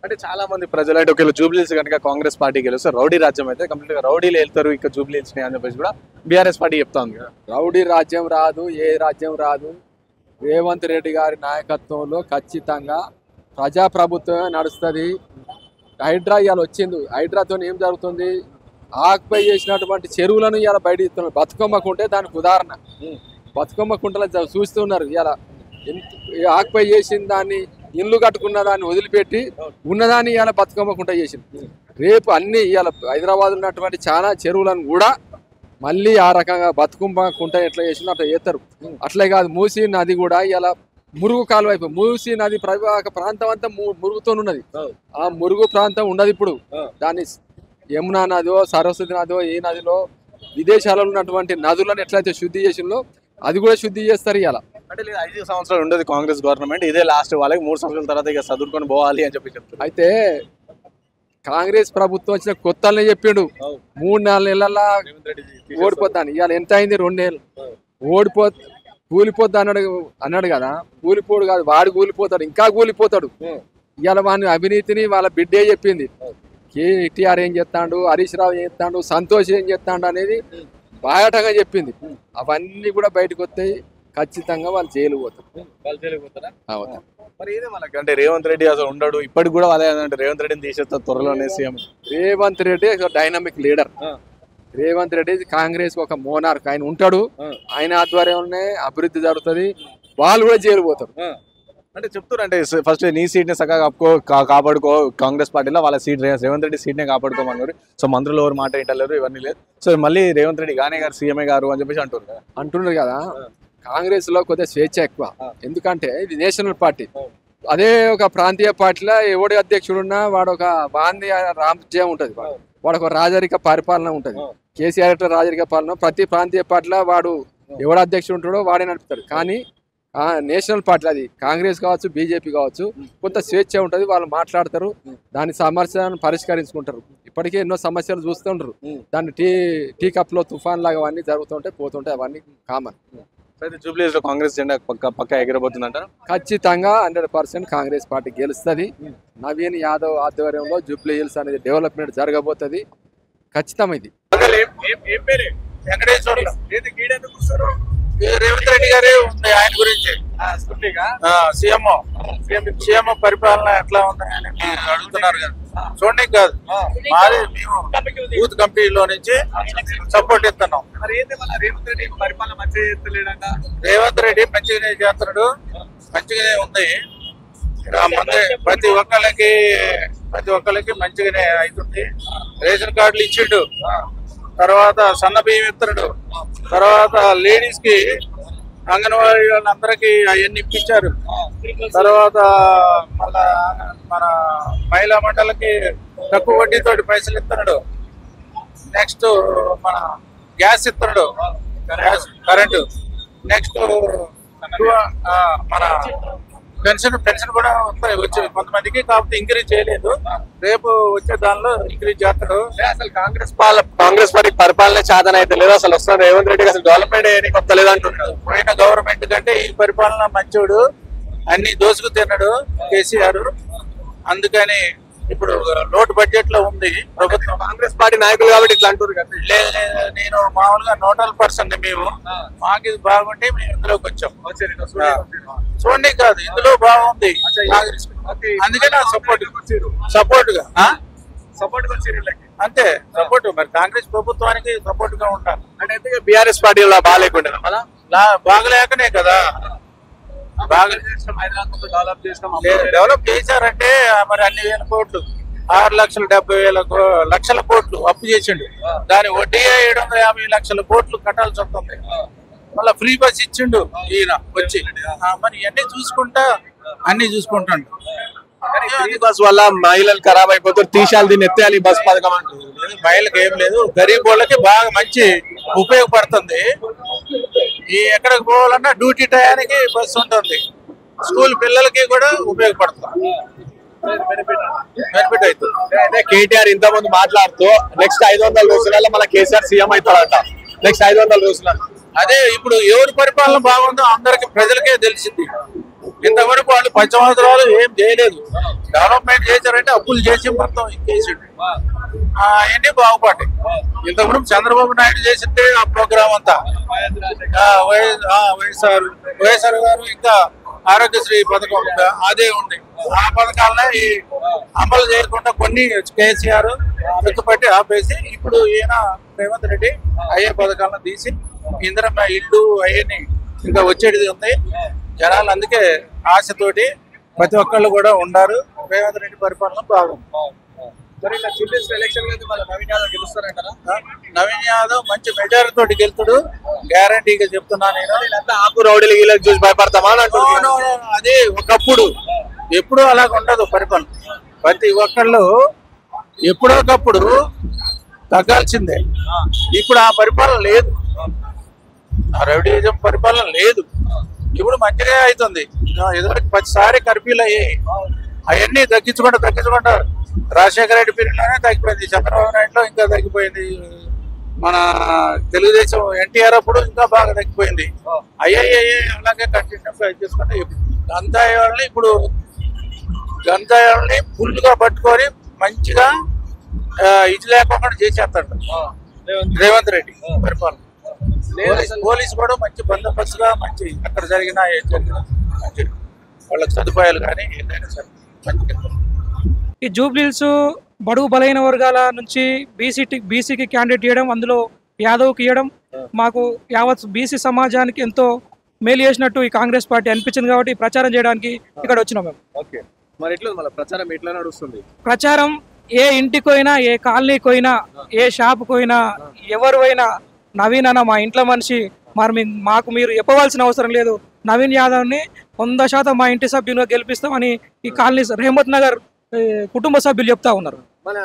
అంటే చాలా మంది ప్రజలు అంటే ఒకవేళ జూబ్లీహిల్స్ కనుక కాంగ్రెస్ పార్టీ గెలుస్తారు రౌడీ రాజ్యం అయితే కంప్లీట్ గా రౌడీలు వెళ్తారు ఇక జూబ్లీహిల్స్ అని చెప్పేసి కూడా బీఆర్ఎస్ పార్టీ చెప్తా ఉంది. రౌడీ రాజ్యం రాదు, ఏ రాజ్యం రాదు. రేవంత్ రెడ్డి గారి నాయకత్వంలో ఖచ్చితంగా ప్రజాప్రభుత్వమే నడుస్తుంది. హైడ్రా ఇవాళ వచ్చింది. హైడ్రాతో ఏం జరుగుతుంది? ఆక్యుపై చేసినటువంటి చెరువులను ఇవాళ బయట ఇస్తున్నారు. బతుకమ్మ కుంటే దానికి ఉదాహరణ. బతుకమ్మ కుంటలో చూస్తున్నారు. ఇవాళ ఆక్యుపై చేసిన దాన్ని, ఇల్లు కట్టుకున్న దాన్ని వదిలిపెట్టి ఉన్నదాన్ని ఇవాళ బతుకమ్మ కుంట చేసింది. రేపు అన్ని ఇవాళ హైదరాబాద్ ఉన్నటువంటి చాలా చెరువులను కూడా మళ్ళీ ఆ రకంగా బతుకమ్మ కుంట ఎట్లా చేసిందో అట్లా చేస్తారు. అట్లే కాదు, మూసీ నది కూడా ఇవాళ మురుగు కాలువ అయిపోయి మూసీ నది ప్రవాహక ప్రాంతం అంతా మురుగుతో ఉన్నది. ఆ మురుగు ప్రాంతం ఉండదు ఇప్పుడు. దాన్ని యమునా నదో సరస్వతి నదో ఈ నదిలో విదేశాలలో ఉన్నటువంటి నదులను ఎట్లయితే శుద్ధి చేసిందో అది కూడా శుద్ధి చేస్తారు. ఇలా అంటే 5 సంవత్సరాలు ఉండదు కాంగ్రెస్ గవర్నమెంట్, ఇదే లాస్ట్. వాళ్ళకి 3 సంవత్సరాల తర్వాత ఇక చదువుకొని పోవాలి అని చెప్పి చెప్తారు. అయితే కాంగ్రెస్ ప్రభుత్వం వచ్చిన కొత్తలనే చెప్పిండు 3-4 నెలల ఓడిపోతాను. ఇవాళ ఎంత అయింది? 2 నెలలు కూలిపోతా అన్నాడు కదా. కూలిపోడు కాదు, వాడు కూలిపోతాడు, ఇంకా కూలిపోతాడు. ఇవాళ వాని అవినీతిని వాళ్ళ బిడ్డే చెప్పింది. కేటీఆర్ ఏం చేస్తాడు, హరీష్ రావు ఏం చేస్తాడు, సంతోష్ ఏం చేస్తాడు అనేది బాగాటంగా చెప్పింది. అవన్నీ కూడా బయటకు వస్తాయి. ఖచ్చితంగా వాళ్ళు జైలు పోతారు. వాళ్ళు చేయలేకపోతారా? అవును. మరి ఏదే మనకి అంటే రేవంత్ రెడ్డి అసలు ఉండడు, ఇప్పటికి కూడా వాళ్ళే అంటే రేవంత్ రెడ్డిని తీసేస్తారు త్వరలోనే సీఎం. రేవంత్ రెడ్డి ఒక డైనమిక్ లీడర్. రేవంత్ రెడ్డి కాంగ్రెస్ ఒక మోనార్క్, ఆయన ఉంటాడు, ఆయన ఆధ్వర్యంలోనే అభివృద్ధి జరుగుతుంది, వాళ్ళు కూడా జైలు పోతారు. అంటే చెప్తారు అంటే ఫస్ట్ నీ సీట్ ని చక్కగా కాపాడుకో, కాంగ్రెస్ పార్టీలో వాళ్ళ సీట్ రేవంత్ రెడ్డి సీట్ నే కాపాడుకోమన్నారు. సో మంత్రులు ఎవరు మాట వింటలేరు, ఇవన్నీ లేదు. సో మళ్ళీ రేవంత్ రెడ్డి గానే గారు సీఎంఏ గారు అని చెప్పేసి అంటున్నారు కదా. కాంగ్రెస్ లో కొద్దిగా స్వేచ్ఛ ఎక్కువ, ఎందుకంటే ఇది నేషనల్ పార్టీ. అదే ఒక ప్రాంతీయ పార్టీలో ఎవడి అధ్యక్షుడు ఉన్నా వాడు ఒక బాంధీ రాజ్యం ఉంటది, వాడు ఒక రాజరిక పరిపాలన ఉంటది. కేసీఆర్ రాజరిక పాలన, ప్రతి ప్రాంతీయ పార్టీలో వాడు ఎవడు అధ్యక్షుడు ఉంటాడో వాడే నడుపుతాడు. కానీ నేషనల్ పార్టీ అది కాంగ్రెస్ కావచ్చు, బీజేపీ కావచ్చు, కొంత స్వేచ్ఛ ఉంటుంది, వాళ్ళు మాట్లాడతారు, దాని సమస్యలను పరిష్కరించుకుంటారు. ఇప్పటికే ఎన్నో సమస్యలు చూస్తుంటారు, దాన్ని టీ కప్ లో తుఫాన్ లాగా అవన్నీ జరుగుతుంటాయి, పోతుంటాయి, అవన్నీ కామన్. జూబ్లీస్ లో కాంగ్రెస్ జెండా పక్క ఎగిరబోతుందంట. ఖచ్చితంగా 100% కాంగ్రెస్ పార్టీ గెలుస్తుంది. నవీన్ యాదవ్ ఆధ్వర్యంలో జూబ్లీ హిల్స్ అనేది డెవలప్మెంట్ జరగబోతుంది, ఖచ్చితం. ఇది రేవంత్ రెడ్డి గారే ఉంది ఆయన గురించి. సీఎం పరిపాలన ఎట్లా ఉంది అని అడుగుతున్నారు కదా, చూడండి కాదు, మాది మేము యూత్ కమిటీలో నుంచి సపోర్ట్ ఇస్తున్నాం. రేవంత్ రెడ్డి మంచిగానే చేస్తున్నాడు, మంచిగానే ఉంది. ప్రతి ఒక్కరికి మంచిగానే అవుతుంది. రేషన్ కార్డులు ఇచ్చిండు, తర్వాత సన్న బియ్యం ఇస్తున్నాడు, తర్వాత లేడీస్ కి అంగన్వాడీ వాళ్ళందరికీ అవన్నీ ఇప్పించారు. తర్వాత మళ్ళా మన మహిళా మండలికి తక్కువ వడ్డీతో పైసలు ఇస్తున్నాడు. నెక్స్ట్ మన గ్యాస్ ఇస్తున్నాడు, కరెంటు. నెక్స్ట్ మన పెన్షన్ కూడా వచ్చి కొంతమందికి, కాకపోతే ఇంక్రీజ్ చేయలేదు, రేపు వచ్చే దానిలో ఇంక్రీజ్ చేస్తాడు. అసలు కాంగ్రెస్ పార్టీ పరిపాలన చాదన అయితే లేదు, అసలు వస్తుంది రేవంత్ రెడ్డికి అసలు డెవలప్మెంట్ కొత్త లేదంటున్నాడు. పోయిన గవర్నమెంట్ కంటే ఈ పరిపాలన మంచోడు, అన్ని దోసుకు తిన్నాడు కేసీఆర్. అందుకని ఇప్పుడు లోటు బడ్జెట్ లో ఉంది ప్రభుత్వం. కాంగ్రెస్ పార్టీ నాయకులు కాబట్టి ఇట్లా అంటారు కదా. లేదు, నేను మామూలుగా నోటల్ పర్సన్, మేము మాకు ఇది బాగుంటే మేము ఇందులోకి వచ్చాం. చూడండి కాదు, ఇందులో బాగుంది, అందుకే నా సపోర్ట్ గా అంతే సపోర్ట్. మరి కాంగ్రెస్ ప్రభుత్వానికి సపోర్ట్ గా ఉంటాను అంటే బీఆర్ఎస్ పార్టీలో బాగాలేకుండా బాగలేకనే కదా. డెవలప్ చేశారంటే మరి అన్ని వేల కోట్లు, 6,70,000 కోట్లు అప్పు చేసిండు, దాని వడ్డీ 750 లక్షల కోట్లు కట్టాల్సి వస్తుంది. మళ్ళీ ఫ్రీ బస్ ఇచ్చిండు ఈయన వచ్చి, మరి ఇవన్నీ అన్ని చూసుకుంటాడు. బస్ వల్ల మహిళలు ఖరాబ్ అయిపోతారు, తీసాలి, దీన్ని ఎత్తేయాలి బస్ పథకం అంటారు. మహిళలకు ఏం లేదు, గరీబ్ వాళ్ళకి బాగా మంచి ఉపయోగపడుతుంది. ఈ ఎక్కడికి పోవాలన్నా డ్యూటీ టయానికి బస్సు ఉంటుంది, స్కూల్ పిల్లలకి కూడా ఉపయోగపడుతుంది, బెనిఫిట్ అవుతుంది. అయితే కేటీఆర్ ఇంతకుముందు మాట్లాడుతూ నెక్స్ట్ 500 రోజులలో మళ్ళీ కేసీఆర్ సీఎం అవుతాడంట, నెక్స్ట్ 500 రోజులలో. అదే ఇప్పుడు ఎవరి పరిపాలన బాగుందో అందరికి ప్రజలకే తెలిసింది. ఇంతవరకు వాళ్ళు 10 సంవత్సరాలు ఏం చేయలేదు, డెవలప్మెంట్ చేశారంటే అప్పులు చేసి మొత్తం చేసిండు, అవన్నీ బాగుపడ్డాయి. ఇంతకుముందు చంద్రబాబు నాయుడు చేసిందే ఆ ప్రోగ్రామ్ అంతా. వైఎస్ఆర్ గారు ఇంకా ఆరోగ్యశ్రీ పథకం అదే ఉంది, ఆ పథకాలనే అమలు చేయకుండా కొన్ని కేసీఆర్ గుర్తుపట్టి ఆపేసి, ఇప్పుడు ఈయన రేవంత్ రెడ్డి అయ్యే పథకాలను తీసి ఇందిరమ్మ ఇల్లు అవన్నీ ఇంకా వచ్చేది ఉంది. జనాలు అందుకే ఆశతోటి ప్రతి ఒక్కళ్ళు కూడా ఉన్నారు. రేవంత్ రెడ్డి పరిపాలన బాగుంది. నవీన్ యాదవ్ మంచి మెజారిటీ తోటి గెలుతుడు, గ్యారంటీగా చెప్తున్నా నేను. ఆకు రౌడీలు వీళ్ళకి చూసి భయపడతామా అని అంటున్నాను. అదే ఒకప్పుడు, ఎప్పుడూ అలాగ ఉండదు పరిపాలన. ప్రతి ఒక్కళ్ళు ఎప్పుడోకప్పుడు తగ్గాల్సిందే. ఇప్పుడు ఆ పరిపాలన లేదు, ఆ రౌడీజం పరిపాలన లేదు. ఇప్పుడు మంచిగా అవుతుంది. ఎదురుకి 10 కర్ఫ్యూలు అయ్యాయి, అవన్నీ తగ్గించుకుంటా రాజశేఖర రెడ్డి పీరియడ్లోనే తగ్గిపోయింది, చంద్రబాబు నాయుడులో ఇంకా తగ్గిపోయింది, మన తెలుగుదేశం ఎన్టీఆర్ అప్పుడు ఇంకా బాగా తగ్గిపోయింది. అయ్యాయి అలాగే కంటిన్యూస్గా చేసుకుంటే ఇప్పుడు గంజాయిల్ని ఫుల్గా పట్టుకొని మంచిగా ఇది లేకుండా చేసేస్తాడు రేవంత్ రెడ్డి పరిపాలన. పోలీసు కూడా మంచి బందోబస్తుగా మంచి అక్కడ జరిగిన మంచి వాళ్ళకి సదుపాయాలు కానీ ఏంటైనా సరే మంచి. ఈ జూబ్లీహిల్స్ బడుగు బలైన వర్గాల నుంచి బీసీకి క్యాండిడేట్ ఇవ్వడం, అందులో యాదవ్కి ఇవ్వడం మాకు యావత్ బీసీ సమాజానికి ఎంతో మేలు చేసినట్టు ఈ కాంగ్రెస్ పార్టీ అనిపించింది కాబట్టి ప్రచారం చేయడానికి ఇక్కడ వచ్చినాం మేము. ఓకే, మరి ఎట్లా మళ్ళీ ప్రచారం ఎట్లా నడుస్తుంది? ప్రచారం ఏ ఇంటికి పోయినా, ఏ కాలనీకి పోయినా, ఏ షాపుకి పోయినా, ఎవరు పోయినా నవీన్ అన్న మా ఇంట్లో మనిషి, మరి మాకు మీరు చెప్పవలసిన అవసరం లేదు, నవీన్ యాదవ్ని 100% మా ఇంటి సభ్యులుగా గెలిపిస్తామని ఈ కాలనీ రెహమత్ నగర్ కుటుంబ సభ్యులు చెప్తా ఉన్నారు.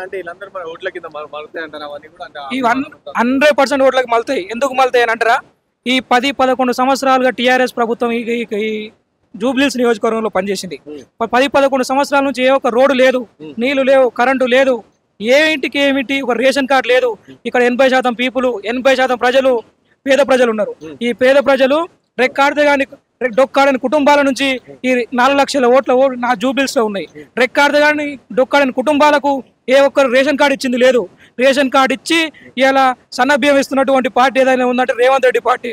అంటే వీళ్ళందరూ మన ఓట్ల కింద మలుతాయి అంటారా? అవన్నీ కూడా అంటే ఈ 100% ఓట్లకు మలుతాయి. ఎందుకు మలుతాయి అని అంటారా? ఈ 10-11 సంవత్సరాలుగా టీఆర్ఎస్ ప్రభుత్వం ఈ జూబ్లీహిల్స్ నియోజకవర్గంలో పనిచేసింది. 10-11 సంవత్సరాల నుంచి ఏ ఒక్క రోడ్డు లేదు, నీళ్లు లేవు, కరెంటు లేదు, ఏ ఇంటికి ఏమిటి ఒక రేషన్ కార్డు లేదు. ఇక్కడ 80% పీపుల్, 80% ప్రజలు పేద ప్రజలు ఉన్నారు. ఈ పేద ప్రజలు రెక్కాడితే కానీ డొక్కాడని కుటుంబాల నుంచి ఈ 4 లక్షల ఓట్ల నా జూబ్లీహిల్స్ లో ఉన్నాయి. రెక్కాడితే కానీ డొక్కాడని కుటుంబాలకు ఏ ఒక్కరు రేషన్ కార్డు ఇచ్చింది లేదు. రేషన్ కార్డు ఇచ్చి ఇలా సన్నబియ్యం ఇస్తున్నటువంటి పార్టీ ఏదైనా ఉందంటే రేవంత్ రెడ్డి పార్టీ.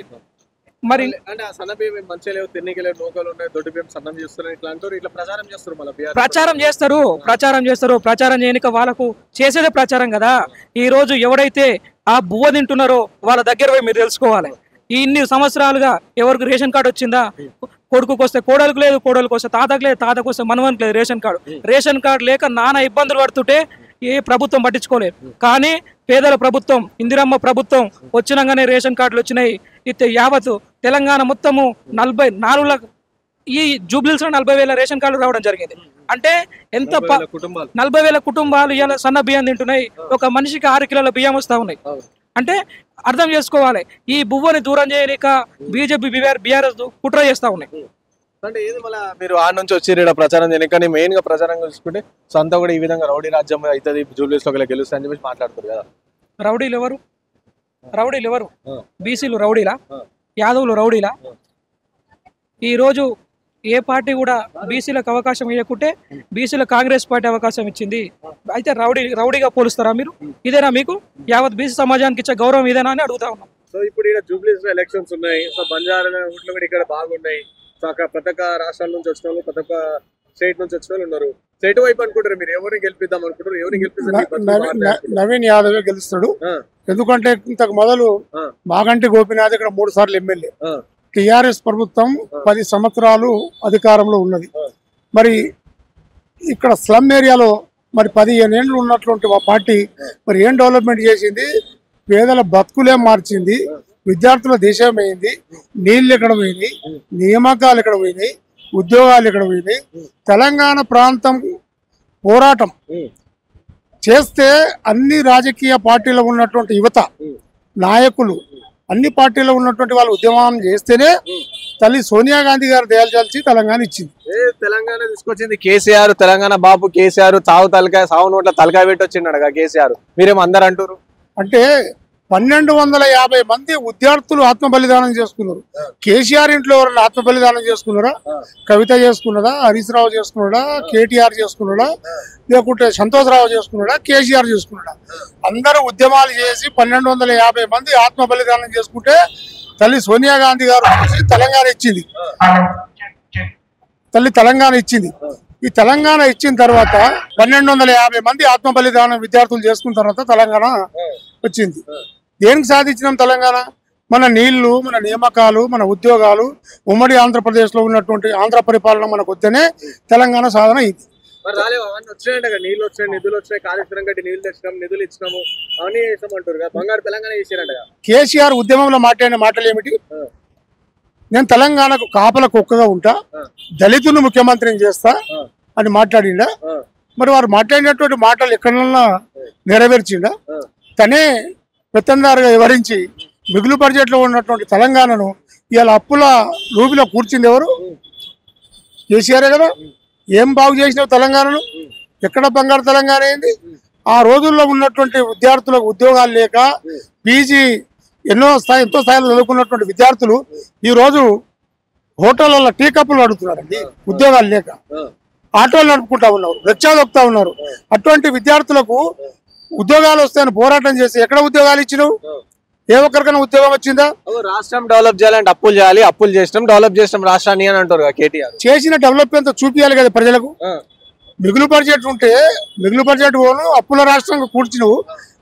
మరి అంటే ఆ సన్నబియ్యం మంచిగా లేవు, తిన్నికి లేవు, నూకలు ఉన్నాయి, దొడ్డు బియ్యం సన్నం చేస్తున్నారు, ఇట్లా అంటారు. ఇట్లా ప్రచారం చేస్తారు, మళ్ళీ ప్రచారం చేయనిక వాళ్ళకు చేసేదే ప్రచారం కదా. ఈ రోజు ఎవడైతే ఆ బువ్వ తింటున్నారో వాళ్ళ దగ్గర పోయి మీరు తెలుసుకోవాలి. ఇన్ని సంవత్సరాలుగా ఎవరికి రేషన్ కార్డు వచ్చిందా? కొడుకుకి వస్తే కోడలకు లేదు, కోడలకు వస్తే తాతకు లేదు, తాతకు వస్తే మనవనికి లేదు రేషన్ కార్డు. రేషన్ కార్డు లేక నానా ఇబ్బందులు పడుతుంటే ఏ ప్రభుత్వం పట్టించుకోలేదు. కానీ పేదల ప్రభుత్వం, ఇందిరమ్మ ప్రభుత్వం వచ్చినాగానే రేషన్ కార్డులు వచ్చినాయి. యావత్ తెలంగాణ మొత్తము 44 ఈ జూబ్లీహిల్స్ లో 40,000 రేషన్ కార్డులు రావడం జరిగింది. అంటే ఎంత 40,000 కుటుంబాలు ఇలా సన్న బియ్యం తింటున్నాయి. ఒక మనిషికి 6 కిలోల బియ్యం వస్తా ఉన్నాయి. అంటే అర్థం చేసుకోవాలి, ఈ బువ్వని దూరం చేయలేక బీజేపీ బీఆర్ఎస్ కుట్ర చేస్తా ఉన్నాయి. అంటే ఏది మళ్ళీ మీరు ఆ నుంచి వచ్చి ప్రచారం చేయని, కానీ మెయిన్ గా ప్రచారం చూసుకుంటే సొంత కూడా ఈ విధంగా రౌడీ రాజ్యం అవుతుంది, జూబ్లీహిల్స్ లో గెలుస్తా అని చెప్పి మాట్లాడుతారు కదా. రౌడీలు ఎవరు? బీసీలు రౌడీలా? యాదవులు రౌడీలా? ఈ రోజు ఏ పార్టీ కూడా బీసీలకు అవకాశం ఇవ్వకుంటే బీసీల కాంగ్రెస్ పార్టీ అవకాశం ఇచ్చింది. అయితే రౌడీగా పోలుస్తారా మీరు? ఇదేనా మీకు యావత్ బీసీ సమాజానికి ఇచ్చే గౌరవం ఇదేనా అని అడుగుతా ఉన్నాం. సో ఇప్పుడు ఇక్కడ జూబ్లీహిల్స్ లో ఎలక్షన్స్ ఉన్నాయి. సో బంజారా ఓట్లు కూడా ఇక్కడ బాగున్నాయి. సో అక్కడ ప్రతి ఒక్క రాష్ట్రాల నుంచి వచ్చిన వాళ్ళు, ప్రతి ఒక్క స్టేట్ నుంచి వచ్చిన వాళ్ళు ఉన్నారు. సో ఎటువైపు అనుకుంటారు మీరు? ఎవరిని గెలిపిద్దాం అనుకుంటారు? ఎవరిని గెలిపిస్తారు? నవీన్ యాదవ్ గెలుస్తాడు. ఎందుకంటే ఇంతకు మొదలు మాగంటి గోపీనాథ్ ఇక్కడ 3 సార్లు ఎమ్మెల్యే. టిఆర్ఎస్ ప్రభుత్వం 10 సంవత్సరాలు అధికారంలో ఉన్నది. మరి ఇక్కడ స్లమ్ ఏరియాలో మరి 15 ఏళ్ళు ఉన్నటువంటి ఆ పార్టీ మరి ఏం డెవలప్మెంట్ చేసింది? పేదల బతుకులే మార్చింది, విద్యార్థుల దేశమైంది, నీళ్ళు ఎక్కడ పోయినాయి, నియామకాలు ఎక్కడ పోయినాయి, ఉద్యోగాలు ఎక్కడ పోయినాయి. తెలంగాణ ప్రాంతం పోరాటం చేస్తే అన్ని రాజకీయ పార్టీలో ఉన్నటువంటి యువత నాయకులు, అన్ని పార్టీలో ఉన్నటువంటి వాళ్ళు ఉద్యమం చేస్తేనే తల్లి సోనియా గాంధీ గారు దయాల్చి తెలంగాణ ఇచ్చింది. తెలంగాణ తీసుకొచ్చింది కేసీఆర్. తెలంగాణ బాబు కేసీఆర్ సావు నోట్ల తలకాయ పెట్టి వచ్చిండగా కేసీఆర్. మీరేమో అందరు అంటారు. అంటే 1250 మంది విద్యార్థులు ఆత్మ బలిదానం చేసుకున్నారు. కేసీఆర్ ఇంట్లో ఎవరైనా ఆత్మ బలిదానం చేసుకున్నారా? కవిత చేసుకున్నదా? హరీష్ రావు చేసుకున్నాడా? కేటీఆర్ చేసుకున్నాడా? లేకుంటే సంతోషరావు చేసుకున్నాడా? కేసీఆర్ చేసుకున్నాడా? అందరూ ఉద్యమాలు చేసి 1250 మంది ఆత్మ బలిదానం చేసుకుంటే తల్లి సోనియా గాంధీ గారు తెలంగాణ ఇచ్చింది. తెలంగాణ ఇచ్చింది. ఈ తెలంగాణ ఇచ్చిన తర్వాత 1250 మంది ఆత్మ బలిదానం విద్యార్థులు చేసుకున్న తర్వాత తెలంగాణ వచ్చింది. దేనికి సాధించినాం తెలంగాణ? మన నీళ్లు, మన నియామకాలు, మన ఉద్యోగాలు, ఉమ్మడి ఆంధ్రప్రదేశ్ లో ఉన్నటువంటి ఆంధ్ర పరిపాలన మనకు వద్దనే తెలంగాణ సాధన ఇది. నీళ్ళు వచ్చినాయి, నిధులు వచ్చినాయి, కాళేశ్వరం గట్టి నీళ్లు తెచ్చినాం, నిధులు ఇచ్చినాము, అవన్నీ చేసామంటారు. బంగారు తెలంగాణ చేసారంట. కేసీఆర్ ఉద్యమంలో మాట్లాడిన మాటలు ఏమిటి? నేను తెలంగాణకు కాపల కుక్కగా ఉంటా, దళితులను ముఖ్యమంత్రిని చేస్తా అని మాట్లాడిండా? మరి వారు మాట్లాడినటువంటి మాటలు ఎక్కడన్నా నెరవేర్చిండా? తనే పెత్తందారుగా వివరించి మిగులు బడ్జెట్ లో ఉన్నటువంటి తెలంగాణను ఇవాళ అప్పుల రూపిలో కూర్చుంది ఎవరు? కేసీఆరే కదా. ఏం బాగు చేసినావు తెలంగాణను? ఎక్కడ బంగారు తెలంగాణ అయింది? ఆ రోజుల్లో ఉన్నటువంటి విద్యార్థులకు ఉద్యోగాలు లేక పీజీ ఎంతో స్థాయిలో చదువుకున్నటువంటి విద్యార్థులు ఈ రోజు హోటళ్లలో టీ కప్పులు అడుగుతున్నారండి, ఉద్యోగాలు లేక. ఆటోలు నడుపుకుంటా ఉన్నారు, రిక్షా దొక్కుతా ఉన్నారు. అటువంటి విద్యార్థులకు ఉద్యోగాలు వస్తాయని పోరాటం చేసి ఎక్కడ ఉద్యోగాలు ఇచ్చినావు? ఏ ఒక్కరికైనా ఉద్యోగం వచ్చిందా? రాష్ట్రం డెవలప్ చేయాలంటే అప్పులు చేయాలి, అప్పులు చేసినాం డెవలప్ చేసినాం రాష్ట్రాన్ని అని అంటారు కేటీఆర్. చేసిన డెవలప్మెంట్ చూపించాలి కదా ప్రజలకు. మిగులు బడ్జెట్ ఉంటే మిగులు బడ్జెట్ అప్పుల రాష్ట్రంగా కూర్చున్నావు,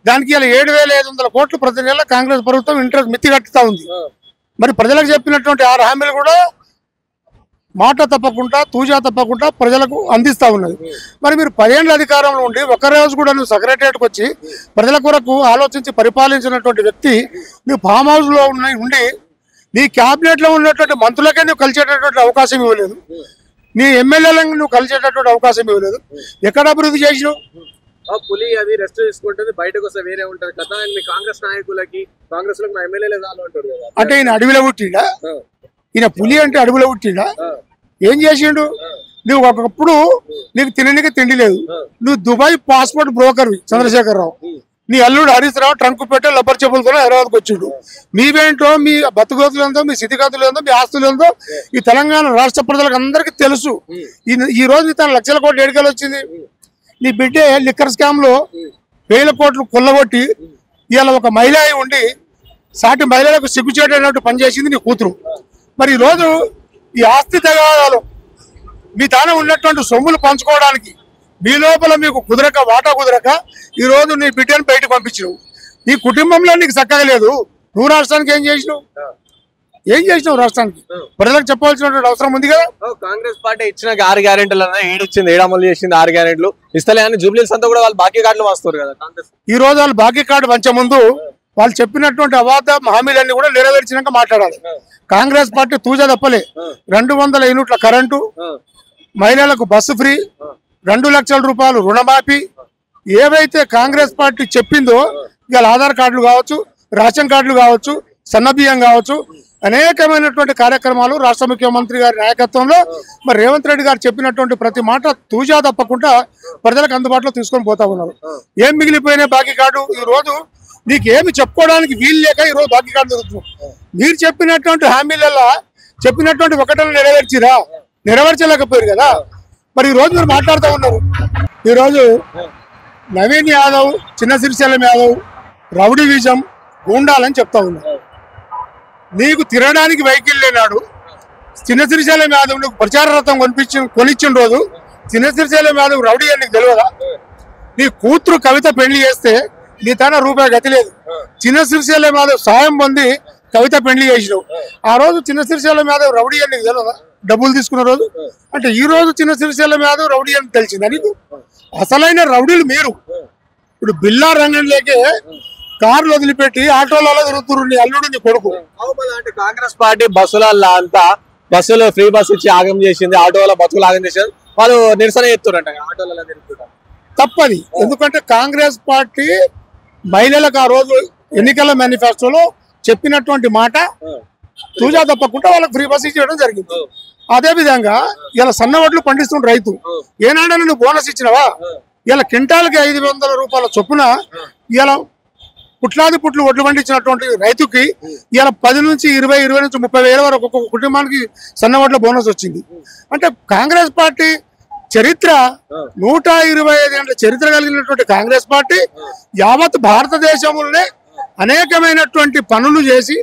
దానికి ఇలా 7,500 కోట్లు ప్రతి నెల కాంగ్రెస్ ప్రభుత్వం ఇంట్రెస్ట్ మిత్తి కట్టుతా ఉంది. మరి ప్రజలకు చెప్పినటువంటి 6 హామీలు కూడా మాట తప్పకుండా తూజా తప్పకుండా ప్రజలకు అందిస్తా ఉన్నది. మరి మీరు 10 ఏళ్ళ అధికారంలో ఉండి ఒక్కరోజు కూడా నువ్వు సెక్రటరియట్కి వచ్చి ప్రజల కొరకు ఆలోచించి పరిపాలించినటువంటి వ్యక్తి నువ్వు ఫామ్ హౌస్లో ఉండి నీ క్యాబినెట్లో ఉన్నటువంటి మంత్రులకే నువ్వు కలిసేటటువంటి అవకాశం ఇవ్వలేదు, నీ ఎమ్మెల్యేలకు నువ్వు కలిసేటటువంటి అవకాశం ఇవ్వలేదు. ఎక్కడ అభివృద్ధి చేసినావు? పులి అది రెస్ట్ తీసుకుంటుంది, బయటకు వస్తే వేరే ఉంటది కదా. మీ కాంగ్రెస్ నాయకులకి కాంగ్రెస్ లో ఎమ్మెల్యేలే చాలు అంటారు కదా. అంటే ఈయన అడవిలో పుట్టిండా? ఈయన పులి అంటే అడవిలో పుట్టిండా? ఏం చేసిండు? నువ్వు ఒకప్పుడు నీకు తినడానికి తిండి లేదు, నువ్వు దుబాయ్ పాస్పోర్ట్ బ్రోకర్వి చంద్రశేఖరరావు, నీ అల్లుడు హరీష్ రావు ట్రంక్ పెట్టే లబ్బర్ చెప్పులతో హైదరాబాద్కి వచ్చిండు. మీవేంటో మీ బతుకుతులు ఏందో మీ స్థితిగతులు ఏందో మీ ఆస్తులు ఏందో ఈ తెలంగాణ రాష్ట్ర ప్రజలకు అందరికీ తెలుసు. ఈ రోజు తన లక్షల కోట్లు ఏడుకలు వచ్చింది. నీ బిడ్డే లిక్కర్ స్కామ్ లో 1,000 కోట్లు కొల్లగొట్టి ఇవాళ ఒక మహిళ ఉండి సాటి మహిళలకు సిగ్గుచేటట్టు పనిచేసింది నీ కూతురు. మరి ఈ రోజు ఈ ఆస్తి తగాదాలు మీ తాను ఉన్నటువంటి సొమ్ములు పంచుకోవడానికి మీ లోపల మీకు కుదరక వాటా కుదరక ఈ రోజు నీ బిడ్డను బయటకు పంపించినావు. నీ కుటుంబంలో నీకు చక్కగా లేదు, నువ్వు రాష్ట్రానికి ఏం చేసినావు? రాష్ట్రానికి ప్రజలకు చెప్పవలసినటువంటి అవసరం ఉంది కదా. కాంగ్రెస్ పార్టీ ఇచ్చిన 6 గ్యారెంటీలు ఏడిచ్చింది, 7 అమలు చేసింది, 6 గ్యారెంటీలు ఇస్తలే అని జూబ్లీస్ అంతా కూడా వాళ్ళు బాకీ కార్డులు వస్తారు కదా కాంగ్రెస్. ఈ రోజు వాళ్ళు బాకీ కార్డు వంచే ముందు వాళ్ళు చెప్పినటువంటి అవార్డు హామీలన్నీ కూడా నెరవేర్చినాక మాట్లాడాలి. Congress party thuja తప్పలే. 200 యూనిట్ల కరెంటు, మహిళలకు బస్సు ఫ్రీ, 2 లక్షల రూపాయలు రుణమాఫీ, ఏవైతే కాంగ్రెస్ పార్టీ చెప్పిందో ఇవాళ ఆధార్ కార్డులు కావచ్చు, రేషన్ కార్డులు కావచ్చు, సన్నబియ్యం కావచ్చు, అనేకమైనటువంటి కార్యక్రమాలు రాష్ట్ర ముఖ్యమంత్రి గారి నాయకత్వంలో మరి రేవంత్ రెడ్డి గారు చెప్పినటువంటి ప్రతి మాట తూజా తప్పకుండా ప్రజలకు అందుబాటులో తీసుకొని పోతా ఉన్నారు. ఏం మిగిలిపోయినా బాకీ కార్డు ఈ రోజు నీకు ఏమి చెప్పుకోవడానికి వీలు లేక ఈ రోజు బాకీ కార్డు దొరుకుతుంది. మీరు చెప్పినటువంటి హామీలలో చెప్పినటువంటి ఒకటను నెరవేర్చలేకపోయారు కదా. మరి ఈ రోజు మీరు మాట్లాడుతూ ఉన్నారు. ఈరోజు నవీన్ యాదవ్, చిన్న శ్రీశైలం యాదవ్ రౌడీవిజం గూండాలని చెప్తా ఉన్నారు. నీకు తిరగడానికి వెహికల్ లేనాడు చిన్న శ్రీశైలం యాదవ్ నీకు ప్రచార రథం కొనిచ్చిన రోజు చిన్న శ్రీశైలం యాదవ్ రౌడీ అని నీకు తెలియదా? నీ కూతురు కవిత పెళ్లి చేస్తే నీ తన రూపాయి గతి లేదు. చిన్న శ్రీశైలం యాదవ్ సాయం పొంది కవిత పెళ్లి చేసినావు. ఆ రోజు చిన్న శ్రీశైలం యాదవ్ రౌడీ అని నీకు తెలియదా? డబ్బులు తీసుకున్న రోజు. అంటే ఈ రోజు చిన్న శ్రీశైలం యాదవ్ రౌడీ అని తెలిసిందా నీకు? అసలైన రౌడీలు మీరు. ఇప్పుడు బిల్లా రంగంలోకే కార్లు వదిలిపెట్టి ఆటోలలో తిరుగుతున్నారు నీ అల్లుడు నీ కొడుకు. అంటే కాంగ్రెస్ పార్టీ బస్సులలో అంతా బస్సులు ఫ్రీ బస్ ఇచ్చి ఆగం చేసింది, ఆటోల బతుకులు ఆగం చేసింది, వాళ్ళు నిరసన చేస్తున్నారు ఆటోలలో తిరుగుతున్నారు. తప్పది. ఎందుకంటే కాంగ్రెస్ పార్టీ మహిళలకు ఆ రోజు ఎన్నికల మేనిఫెస్టోలో చెప్పినటువంటి మాట తూజా తప్పకుండా వాళ్ళకి ఫ్రీ బస్ ఇచ్చేయడం జరిగింది. అదే విధంగా ఇలా సన్న వడ్లు పండిస్తున్న రైతు ఏనాడైనా నువ్వు బోనస్ ఇచ్చినవా? ఇలా క్వింటాల్కి 500 రూపాయల చొప్పున ఇలా పుట్లాది పుట్లు వడ్లు పండించినటువంటి రైతుకి ఇలా 10 నుంచి 20 నుంచి 30 వేల వరకు ఒక్కొక్క కుటుంబానికి సన్న వడ్ల బోనస్ వచ్చింది. అంటే కాంగ్రెస్ పార్టీ చరిత్ర 125 ఏళ్ల చరిత్ర కలిగినటువంటి కాంగ్రెస్ పార్టీ యావత్ భారతదేశంలోనే అనేకమైనటువంటి పనులు చేసి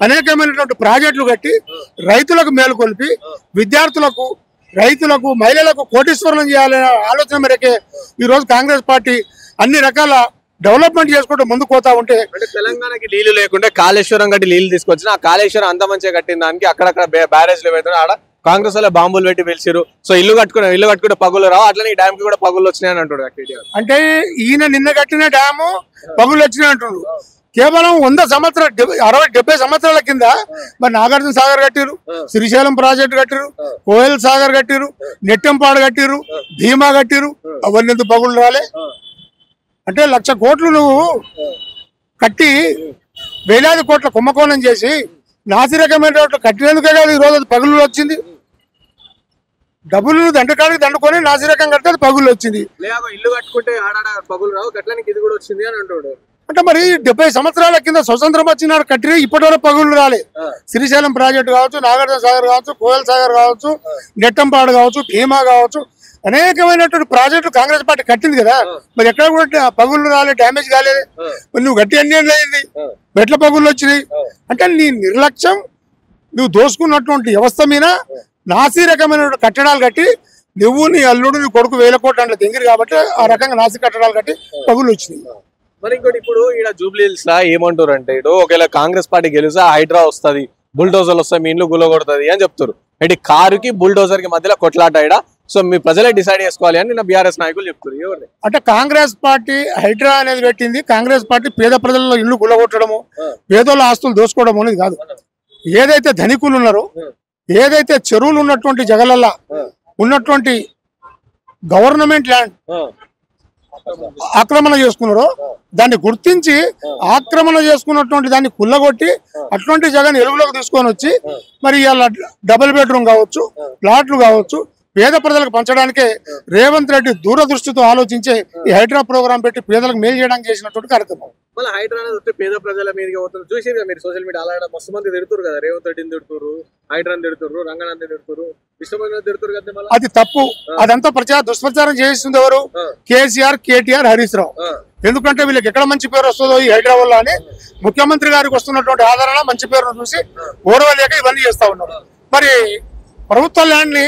అనేకమైనటువంటి ప్రాజెక్టులు కట్టి రైతులకు మేలుకొల్పి విద్యార్థులకు, రైతులకు, మహిళలకు కోటీశ్వరం చేయాలనే ఆలోచన మేరకే ఈ రోజు కాంగ్రెస్ పార్టీ అన్ని రకాల డెవలప్మెంట్ చేసుకుంటూ ముందుకు పోతా ఉంటే తెలంగాణకి నీళ్లు లేకుండా కాళేశ్వరం కట్టి నీళ్లు తీసుకొచ్చిన ఆ కాళేశ్వరం అంత మంచిగా కట్టిన దానికి అక్కడక్కడ బ్యారేజ్లు పెడుతున్నారు. ఆడ కాంగ్రెస్ వల్ల బాంబులు పెట్టి పిలిచారు. సో ఇల్లు కట్టుకుంటే పగులు రావు, అట్లనే ఈ డ్యామ్ కి కూడా పగులు వచ్చినాయి అని అంటాడు కేటీఆర్. అంటే ఈయన నిన్న కట్టిన డ్యాము పగులు వచ్చినాయి అంటున్నారు. కేవలం 100 సంవత్సరాలు 60-70 సంవత్సరాల కింద మరి నాగార్జున సాగర్ కట్టిరు, శ్రీశైలం ప్రాజెక్టు కట్టిరు, కోయల్ సాగర్ కట్టిరు, నెట్టెంపాడు కట్టిరు, భీమా కట్టిరు. అవన్నీ ఎందుకు పగులు రాలే? అంటే 1,00,000 కోట్లు నువ్వు కట్టి వేలాది కోట్ల కుంభకోణం చేసి నాసిరకమైనటువంటి కట్టినందుకే కాదు ఈ రోజు పగులు వచ్చింది. డబ్బులు దండకానికి దండుకొని నాసిరకం కడితే అది పగులు వచ్చింది. ఇల్లు కట్టుకుంటే పగులు రావు, కట్టడానికి ఇది కూడా వచ్చింది అని అంటాడు. అంటే మరి 70 సంవత్సరాల కింద స్వతంత్రం వచ్చినాడు కట్టిన ఇప్పటి వరకు పగులు రాలే. శ్రీశైలం ప్రాజెక్టు కావచ్చు, నాగార్జున సాగర్ కావచ్చు, కోయల్ సాగర్ కావచ్చు, నెట్టంపాడు కావచ్చు, భీమా కావచ్చు, అనేకమైనటువంటి ప్రాజెక్టులు కాంగ్రెస్ పార్టీ కట్టింది కదా, మరి ఎక్కడ కూడా పగుళ్ళు రాలేదు, డ్యామేజ్ కాలేదు. మరి నువ్వు గట్టి అన్ని అయింది, మెట్ల పగుళ్ళు వచ్చినాయి అంటే నీ నిర్లక్ష్యం, నువ్వు దోసుకున్నటువంటి వ్యవస్థ మీద నాసి రకమైన కట్టడాలు కట్టి నువ్వు నీ అల్లుడు నీ కొడుకు 1000 కోట్ల అంట్లో తెంగిరు కాబట్టి ఆ రకంగా నాసి కట్టడాలు కట్టి పగుళ్ళు వచ్చినాయి. మరి ఇంకోటి ఇప్పుడు ఇక్కడ జూబ్లీహిల్స్ లా ఏమంటారు అంటే ఇటు ఒకవేళ కాంగ్రెస్ పార్టీ గెలిస్తే హైడ్రా వస్తుంది, బుల్డోజర్లు వస్తాయి, మీ ఇంట్లో గుల్లగొడుతుంది అని చెప్తారు. అంటే కారుకి బుల్డోజర్ కి మధ్యలో కొట్లాట ఇక్కడ. సో మీ ప్రజలే డిసైడ్ చేసుకోవాలి అని నిన్న బీఆర్ఎస్ నాయకులు చెప్తారు. అంటే కాంగ్రెస్ పార్టీ హైడ్రా అనేది పెట్టింది, కాంగ్రెస్ పార్టీ పేద ప్రజల్లో ఇల్లు గుల్లగొట్టడము, పేదోళ్ళ ఆస్తులు దోసుకోవడం అనేది కాదు. ఏదైతే ధనికులు ఉన్నారో, ఏదైతే చెరువులు ఉన్నటువంటి జగలల్లా ఉన్నటువంటి గవర్నమెంట్ ల్యాండ్ ఆక్రమణ చేసుకున్నారో దాన్ని గుర్తించి ఆక్రమణ చేసుకున్నటువంటి దాన్ని కుల్లగొట్టి అటువంటి జగన్ ఎలుగులోకి తీసుకొని వచ్చి మరి ఇలా డబుల్ బెడ్రూమ్ కావచ్చు, ప్లాట్లు కావచ్చు, పేద ప్రజలకు పంచడానికే రేవంత్ రెడ్డి దూరదృష్టితో ఆలోచించే ఈ హైడ్రా ప్రోగ్రాం పెట్టి పేదలకు మేలు చేయడానికి చేసినటువంటి కార్యక్రమం. మళ్ళీ హైడ్రా అనేది పేద ప్రజల మీదకి పోతుంది. చూసి మీరు సోషల్ మీడియా అలా మస్తు మంది తిడుతురు కదా, రేవంత్ రెడ్డిని తిడుతురు, హైడ్రాని తిడుతురు, రంగనాథ్ తిడుతురు, ఇష్టమైన తిడుతురు కదా. అది తప్పు. అదంతా దుష్ప్రచారం చేస్తుంది ఎవరు? కేసీఆర్, కేటీఆర్, హరీష్ రావు. ఎందుకంటే వీళ్ళకి ఎక్కడ మంచి పేరు వస్తుందో ఈ హైడ్రా వల్ల అని ముఖ్యమంత్రి గారికి వస్తున్నటువంటి ఆదరణ, మంచి పేరును చూసి ఓర్వలేక ఇవన్నీ చేస్తా ఉన్నారు. మరి ప్రభుత్వ ల్యాండ్ ని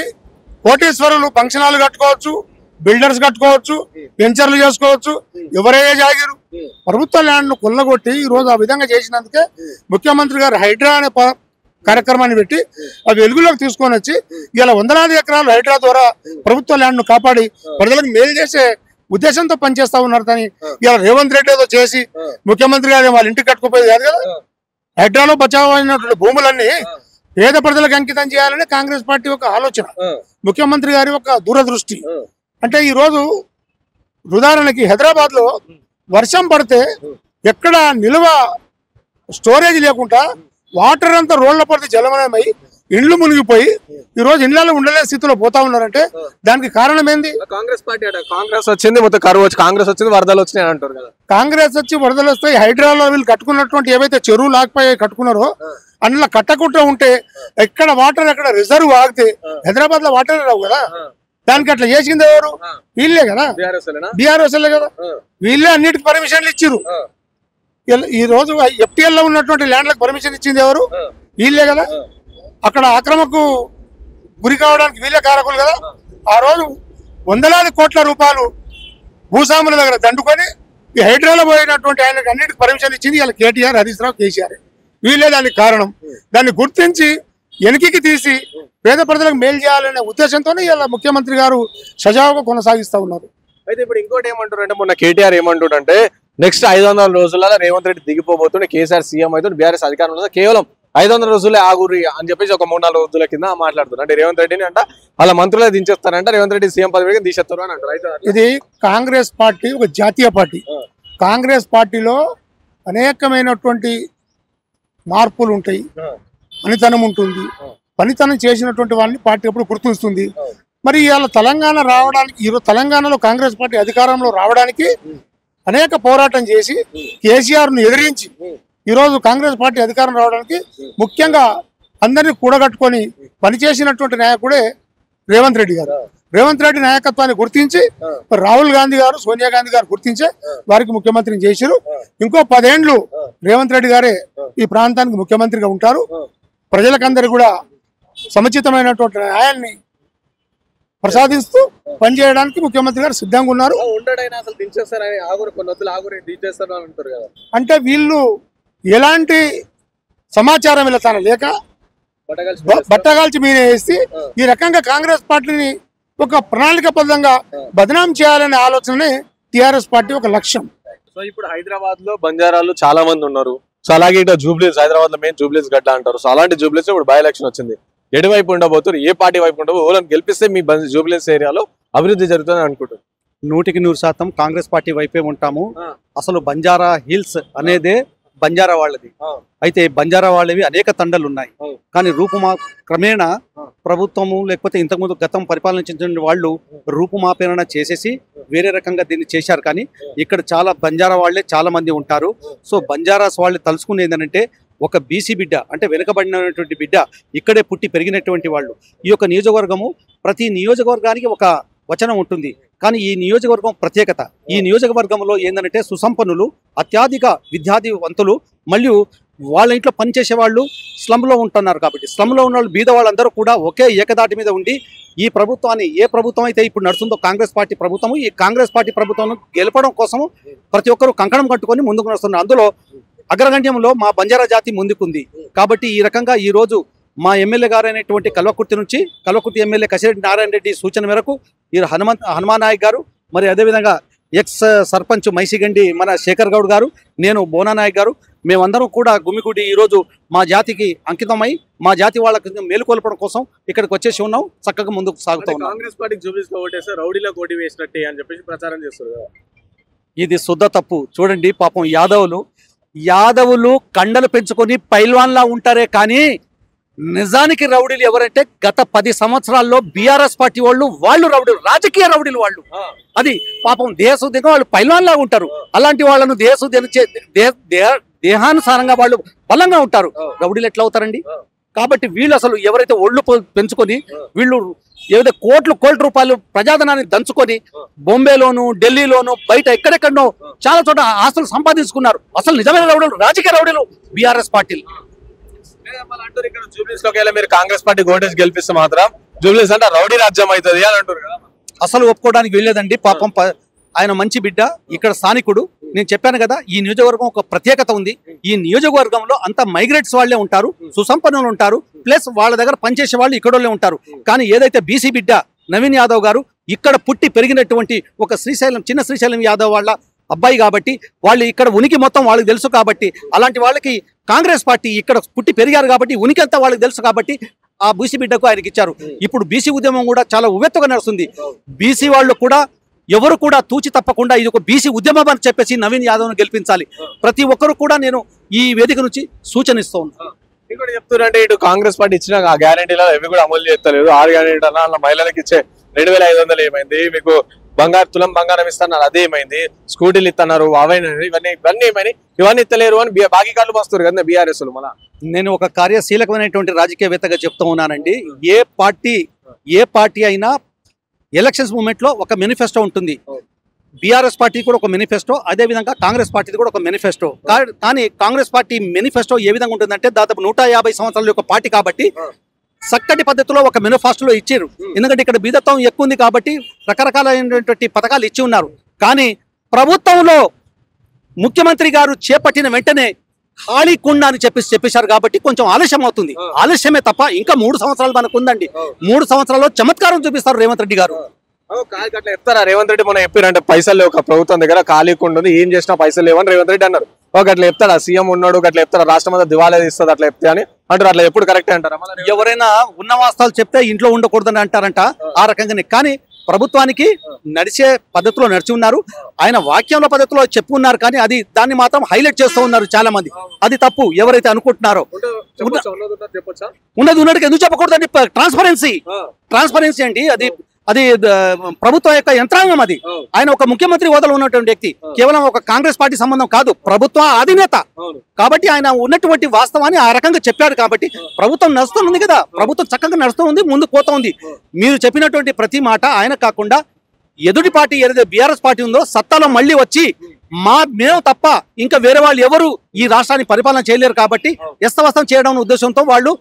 కోటీశ్వరులు ఫంక్షన్ హాల్ కట్టుకోవచ్చు, బిల్డర్స్ కట్టుకోవచ్చు, వెంచర్లు చేసుకోవచ్చు, ఎవరైనా జాగిరు. ప్రభుత్వ ల్యాండ్ ను కొల్లగొట్టి ఈ రోజు ఆ విధంగా చేసినందుకే ముఖ్యమంత్రి గారు హైడ్రా అనే కార్యక్రమాన్ని పెట్టి అవి వెలుగులోకి తీసుకొని వచ్చి ఇలా వందలాది ఎకరాలు హైడ్రా ద్వారా ప్రభుత్వ ల్యాండ్ ను కాపాడి ప్రజలకు మేలు చేసే ఉద్దేశంతో పనిచేస్తా ఉన్నారు. కానీ ఇలా రేవంత్ రెడ్డి ఏదో చేసి ముఖ్యమంత్రి గారు వాళ్ళ ఇంటికి కట్టుకోపోయేది కాదు కదా. హైడ్రాలో బచావ్ అయినటువంటి భూములన్నీ పేద ప్రజలకు అంకితం చేయాలని కాంగ్రెస్ పార్టీ ఒక ఆలోచన, ముఖ్యమంత్రి గారి ఒక దూరదృష్టి. అంటే ఈ రోజు ఉదాహరణకి హైదరాబాద్ లో వర్షం పడితే ఎక్కడ నిల్వ స్టోరేజ్ లేకుండా వాటర్ అంతా రోడ్ల పడితే జలమయమై ఇండ్లు మునిగిపోయి ఈ రోజు ఇండ్లలో ఉండలేని స్థితిలో పోతా ఉన్నారంటే దానికి కారణం ఏంది? కాంగ్రెస్ పార్టీ అంటే కాంగ్రెస్ వచ్చింది, మొత్తం కరువు వచ్చి కాంగ్రెస్ వచ్చింది, వరదలు వచ్చినాయి అంటారు కదా. కాంగ్రెస్ వచ్చి వరదలు వస్తాయి. హైడ్రాలో వీళ్ళు కట్టుకున్నటువంటి ఏవైతే చెరువులు ఆగిపోయి కట్టుకున్నారో అందులో కట్టకుండా ఉంటే ఎక్కడ వాటర్ ఎక్కడ రిజర్వ్ ఆగితే హైదరాబాద్ లో వాటర్ రావు కదా. దానికి అట్లా చేసింది ఎవరు? వీళ్ళే కదా, బీఆర్ఎస్ కదా. వీళ్ళే అన్నిటికి పర్మిషన్లు ఇచ్చిరు. ఈ రోజు ఎఫ్టీఎల్ లో ఉన్నటువంటి ల్యాండ్లకు పర్మిషన్ ఇచ్చింది ఎవరు? వీళ్ళే కదా. అక్కడ ఆక్రమకు గురి కావడానికి వీళ్ళే కారకులు కదా. ఆ రోజు వందలాది కోట్ల రూపాయలు భూస్వాముల దగ్గర దండుకొని ఈ హైడ్రాలో పోయినటువంటి ఆయనకు అన్నిటికి పర్మిషన్ ఇచ్చింది ఇలా కేటీఆర్, హరీష్ రావు, కేసీఆర్. వీళ్ళే దానికి కారణం. దాన్ని గుర్తించి వెనక్కి తీసి పేద ప్రజలకు మేలు చేయాలనే ఉద్దేశంతోనే ఇలా ముఖ్యమంత్రి గారు సజావుగా కొనసాగిస్తా ఉన్నారు. అయితే ఇప్పుడు ఇంకోటి ఏమంటారు అంటే మొన్న కేటీఆర్ ఏమంటారు అంటే నెక్స్ట్ 500 రోజులలో రేవంత్ రెడ్డి దిగిపోబోతుండే, కేసీఆర్ సీఎం అయితే బీఆర్ఎస్ అధికారంలో కేవలం 500 రోజులే ఆగురి అని చెప్పేసి ఒక 3-4 రోజుల కింద మాట్లాడుతున్నారు. అంటే రేవంత్ రెడ్డిని అంట వాళ్ళ మంత్రులే దించేస్తారంట, రేవంత్ రెడ్డి సీఎం పదవికి తీసేస్తారు అని అంటారు. ఇది కాంగ్రెస్ పార్టీ ఒక జాతీయ పార్టీ. కాంగ్రెస్ పార్టీలో అనేకమైనటువంటి మార్పులు ఉంటాయి, పనితనం ఉంటుంది. పనితనం చేసినటువంటి వాళ్ళని పార్టీ ఎప్పుడు గుర్తిస్తుంది. మరి ఇవాళ తెలంగాణ రావడానికి, ఈరోజు తెలంగాణలో కాంగ్రెస్ పార్టీ అధికారంలో రావడానికి అనేక పోరాటం చేసి కేసీఆర్ ను ఎదిరించి ఈరోజు కాంగ్రెస్ పార్టీ అధికారం రావడానికి ముఖ్యంగా అందరినీ కూడగట్టుకొని పనిచేసినటువంటి నాయకుడే రేవంత్ రెడ్డి గారు. రేవంత్ రెడ్డి నాయకత్వాన్ని గుర్తించి రాహుల్ గాంధీ గారు, సోనియా గాంధీ గారు గుర్తించే వారికి ముఖ్యమంత్రిని చేశారు. ఇంకో 10 ఏళ్లు రేవంత్ రెడ్డి గారే ఈ ప్రాంతానికి ముఖ్యమంత్రిగా ఉంటారు. ప్రజలకందరూ కూడా సముచితమైనటువంటి న్యాయాన్ని ప్రసాదిస్తూ పనిచేయడానికి ముఖ్యమంత్రి గారు సిద్ధంగా ఉన్నారు. అంటే వీళ్ళు ఎలాంటి సమాచారం ఇలా తన లేక బట్టగాల్చి మీద వేసి ఈ రకంగా కాంగ్రెస్ పార్టీని ఒక ప్రణాళికాబద్ధంగా బదనాం చేయాలనే ఆలోచనే టిఆర్ఎస్ పార్టీ ఒక లక్ష్యం. సో ఇప్పుడు హైదరాబాద్ లో బంజారాలు చాలా మంది ఉన్నారు. సో అలాగే ఇట్లా జూబ్లీస్, హైదరాబాద్ లో మెయిన్ జూబ్లీస్ గడ్డ అంటారు. సో అలాంటి జూబ్లీస్ ఇప్పుడు బై ఎలక్షన్ వచ్చింది. ఎటువైపు ఉండబోతున్నారు, ఏ పార్టీ వైపు ఉండబో, ఓలను గెలిపిస్తే మీ జూబ్లీస్ ఏరియాలో అభివృద్ధి జరుగుతుందని అనుకుంటారు? 100% కాంగ్రెస్ పార్టీ వైపే ఉంటాము. అసలు బంజారా హిల్స్ అనేదే బంజారా వాళ్ళది. అయితే బంజారా వాళ్ళవి అనేక తండలు ఉన్నాయి. కానీ క్రమేణా ప్రభుత్వము లేకపోతే ఇంతకుముందు గతం పరిపాలించిన వాళ్ళు రూపుమాపేరణ చేసేసి వేరే రకంగా దీన్ని చేశారు. కానీ ఇక్కడ చాలా బంజారా వాళ్ళే చాలా మంది ఉంటారు. సో బంజారాస్ వాళ్ళు తలుచుకునేది ఏంటంటే ఒక బీసీ బిడ్డ, అంటే వెనుకబడినటువంటి బిడ్డ ఇక్కడే పుట్టి పెరిగినటువంటి వాళ్ళు. ఈ యొక్క నియోజకవర్గము ప్రతి నియోజకవర్గానికి వచనం ఉంటుంది. కానీ ఈ నియోజకవర్గం ప్రత్యేకత, ఈ నియోజకవర్గంలో ఏంటంటే సుసంపన్నులు, అత్యధిక విద్యార్థివంతులు, మరియు వాళ్ళ ఇంట్లో పనిచేసే వాళ్ళు స్లమ్లో ఉంటున్నారు. కాబట్టి స్లమ్లో ఉన్న వాళ్ళు, బీద వాళ్ళందరూ కూడా ఒకే ఏకదాటి మీద ఉండి ఈ ప్రభుత్వాన్ని, ఏ ప్రభుత్వం అయితే ఇప్పుడు నడుస్తుందో కాంగ్రెస్ పార్టీ ప్రభుత్వము, ఈ కాంగ్రెస్ పార్టీ ప్రభుత్వం గెలపడం కోసము ప్రతి ఒక్కరూ కంకణం కట్టుకొని ముందుకు నడుస్తున్నారు. అందులో అగ్రగణ్యంలో మా బంజారా జాతి ముందుకుంది. కాబట్టి ఈ రకంగా ఈరోజు మా ఎమ్మెల్యే గారైనటువంటి కల్వకుర్తి ఎమ్మెల్యే కసిరెడ్డి నారాయణ రెడ్డి సూచన మేరకు ఈ హనుమాన్ నాయక్ గారు, మరి అదేవిధంగా ఎక్స్ సర్పంచ్ మైసిగండి మన శేఖర్ గౌడ్ గారు, నేను బోనా నాయక్ గారు, మేమందరం కూడా గుమిగూడి ఈరోజు మా జాతికి అంకితమై మా జాతి వాళ్ళకి మేలుకొల్పడం కోసం ఇక్కడికి వచ్చేసి ఉన్నాం. చక్కగా ముందుకు సాగుతూ ఉన్నాం. కాంగ్రెస్ పార్టీకి జూబ్లీస్ లో ఓటేస్తే రౌడీలో ఓటు వేసినట్టే అని చెప్పేసి ప్రచారం చేస్తారు కదా. ఇది శుద్ధ తప్పు. చూడండి, పాపం యాదవులు కండలు పెంచుకొని పైల్వాన్లా ఉంటారే కానీ నిజానికి రౌడీలు ఎవరంటే గత 10 సంవత్సరాల్లో బీఆర్ఎస్ పార్టీ వాళ్ళు రౌడీలు, రాజకీయ రౌడీలు వాళ్ళు. అది పాపం దేహశుద్ధిగా వాళ్ళు పైల్వాన్లా ఉంటారు. అలాంటి వాళ్ళను దేహానుసారంగా వాళ్ళు బలంగా ఉంటారు. రౌడీలు ఎట్లా అవుతారండి? కాబట్టి వీళ్ళు అసలు ఎవరైతే ఒళ్ళు పెంచుకొని వీళ్ళు ఏదైతే కోట్ల రూపాయలు ప్రజాధనాన్ని దంచుకొని బొంబేలోను, ఢిల్లీలోను, బయట ఎక్కడెక్కడో చాలా చోట ఆస్తులు సంపాదించుకున్నారు. అసలు నిజమైన రౌడీలు, రాజకీయ రౌడీలు బీఆర్ఎస్ పార్టీలు. ఇక్కడ జూబ్లీస్ లోకి వెళ్ళి మీరు కాంగ్రెస్ పార్టీ ఓటేసి గెలిపిస్తే మాత్రం జూబ్లీస్ అంటే రౌడీ రాజ్యం అవుతుంది అని అంటారు కదా. అసలు ఒప్పుకోవడానికి వెళ్ళలేదండి. పాపం ఆయన మంచి బిడ్డ, ఇక్కడ స్థానికుడు. నేను చెప్పాను కదా, ఈ నియోజకవర్గం ఒక ప్రత్యేకత ఉంది. ఈ నియోజకవర్గంలో అంతా మైగ్రేట్స్ వాళ్లే ఉంటారు, సుసంపన్నులు ఉంటారు, ప్లస్ వాళ్ళ దగ్గర పనిచేసే వాళ్ళు ఇక్కడోళ్ళే ఉంటారు. కానీ ఏదైతే బీసీ బిడ్డ నవీన్ యాదవ్ గారు ఇక్కడ పుట్టి పెరిగినటువంటి ఒక చిన్న శ్రీశైలం యాదవ్ వాళ్ళ అబ్బాయి కాబట్టి వాళ్ళు ఇక్కడ ఉనికి మొత్తం వాళ్ళకి తెలుసు. కాబట్టి అలాంటి వాళ్ళకి కాంగ్రెస్ పార్టీ ఇక్కడ పుట్టి పెరిగారు కాబట్టి ఉనికి అంతా వాళ్ళకి తెలుసు. కాబట్టి ఆ బీసీ బిడ్డకు ఆయనకి ఇచ్చారు. ఇప్పుడు బీసీ ఉద్యమం కూడా చాలా ఉవ్వెత్తుగా నడుస్తుంది. బీసీ వాళ్ళు కూడా ఎవరు కూడా తూచి తప్పకుండా ఇది ఒక బీసీ ఉద్యమం అని చెప్పేసి నవీన్ యాదవ్ను గెలిపించాలి. ప్రతి ఒక్కరు కూడా నేను ఈ వేదిక నుంచి సూచనిస్తూ ఉన్నాను. ఇంకోటి చెప్తున్నారంటే ఇటు కాంగ్రెస్ పార్టీ ఇచ్చిన ఆ గ్యారెంటీలో అవి కూడా అమలు చేస్తలేదు. 6 గ్యారెంటీ అన్న మహిళలకు ఇచ్చే 2500 ఏమైంది, మీకు తులం బంగారం ఇస్తున్నారు అదే ఏమైంది, స్కూటీలు ఇస్తున్నారు ఇవన్నీ ఏమైనా ఇవన్నీ ఇస్తలేరు అని బాకీకాళ్ళు వస్తారు కదా బీఆర్ఎస్. మళ్ళీ నేను ఒక కార్యశీలకమైనటువంటి రాజకీయవేత్తగా చెప్తూ ఉన్నానండి. ఏ పార్టీ అయినా ఎలక్షన్స్ మూమెంట్ లో ఒక మేనిఫెస్టో ఉంటుంది. బీఆర్ఎస్ పార్టీ కూడా ఒక మేనిఫెస్టో, అదే విధంగా కాంగ్రెస్ పార్టీ కూడా ఒక మేనిఫెస్టో. కానీ కాంగ్రెస్ పార్టీ మేనిఫెస్టో ఏ విధంగా ఉంటుందంటే దాదాపు 150 సంవత్సరాల యొక్క పార్టీ కాబట్టి చక్కటి పద్ధతిలో ఒక మేనిఫెస్టోలో ఇచ్చారు. ఎందుకంటే ఇక్కడ బీదత్వం ఎక్కువ ఉంది కాబట్టి రకరకాలైనటువంటి పథకాలు ఇచ్చి ఉన్నారు. కానీ ప్రభుత్వంలో ముఖ్యమంత్రి గారు చేపట్టిన వెంటనే ఖాళీ కుండ అని చెప్పేశారు కాబట్టి కొంచెం ఆలస్యం అవుతుంది. ఆలస్యమే తప్ప ఇంకా 3 సంవత్సరాలు మనకు ఉందండి. 3 సంవత్సరాల్లో చమత్కారం చూపిస్తారు రేవంత్ రెడ్డి గారు. అట్లా చెప్తారా? రేవంత్ రెడ్డి మనం చెప్పారంటే పైసలు లేవు, ఒక ప్రభుత్వం దగ్గర ఖాళీ కుండ ఏం చేసినా పైసలు లేవని రేవంత్ రెడ్డి అన్నారు. అట్లా చెప్తారా? సీఎం ఉన్నాడు అట్లా చెప్తారా? రాష్ట్రం అంతా దివాలా తీస్తుంది అట్లా చెప్తే అని అంటారు. అట్లా ఎప్పుడు కరెక్టే అంటారా? ఎవరైనా ఉన్న వాస్తవాలు చెప్తే ఇంట్లో ఉండకూడదని అంటారంట. ఆ రకంగానే కానీ ప్రభుత్వానికి నడిచే పద్ధతిలో నడిచి ఉన్నారు. ఆయన వాక్యంలో పద్ధతిలో చెప్పుకున్నారు కానీ దాన్ని మాత్రం హైలైట్ చేస్తూ ఉన్నారు చాలా మంది. అది తప్పు. ఎవరైతే అనుకుంటున్నారో ఉన్నది ఉన్నట్టుగా ఎందుకు చెప్పకూడదండి? ట్రాన్స్పరెన్సీ అండి. అది ప్రభుత్వం యొక్క యంత్రాంగం. అది ఆయన ఒక ముఖ్యమంత్రి హోదాలో ఉన్నటువంటి వ్యక్తి, కేవలం ఒక కాంగ్రెస్ పార్టీ సంబంధం కాదు, ప్రభుత్వ అధినేత. కాబట్టి ఆయన ఉన్నటువంటి వాస్తవాన్ని ఆ రకంగా చెప్పాడు. కాబట్టి ప్రభుత్వం నడుస్తుంది కదా, ప్రభుత్వం చక్కగా నడుస్తూ ఉంది, ముందుకు పోతా ఉంది. మీరు చెప్పినటువంటి ప్రతి మాట ఆయన కాకుండా ఎదుటి పార్టీ ఏదైతే బీఆర్ఎస్ పార్టీ ఉందో సత్తాలో మళ్ళీ వచ్చి మేము తప్ప ఇంకా వేరే వాళ్ళు ఎవరు ఈ రాష్ట్రాన్ని పరిపాలన చేయలేరు కాబట్టి ఎస్తవస్తం చేయడం ఉద్దేశంతో వాళ్ళు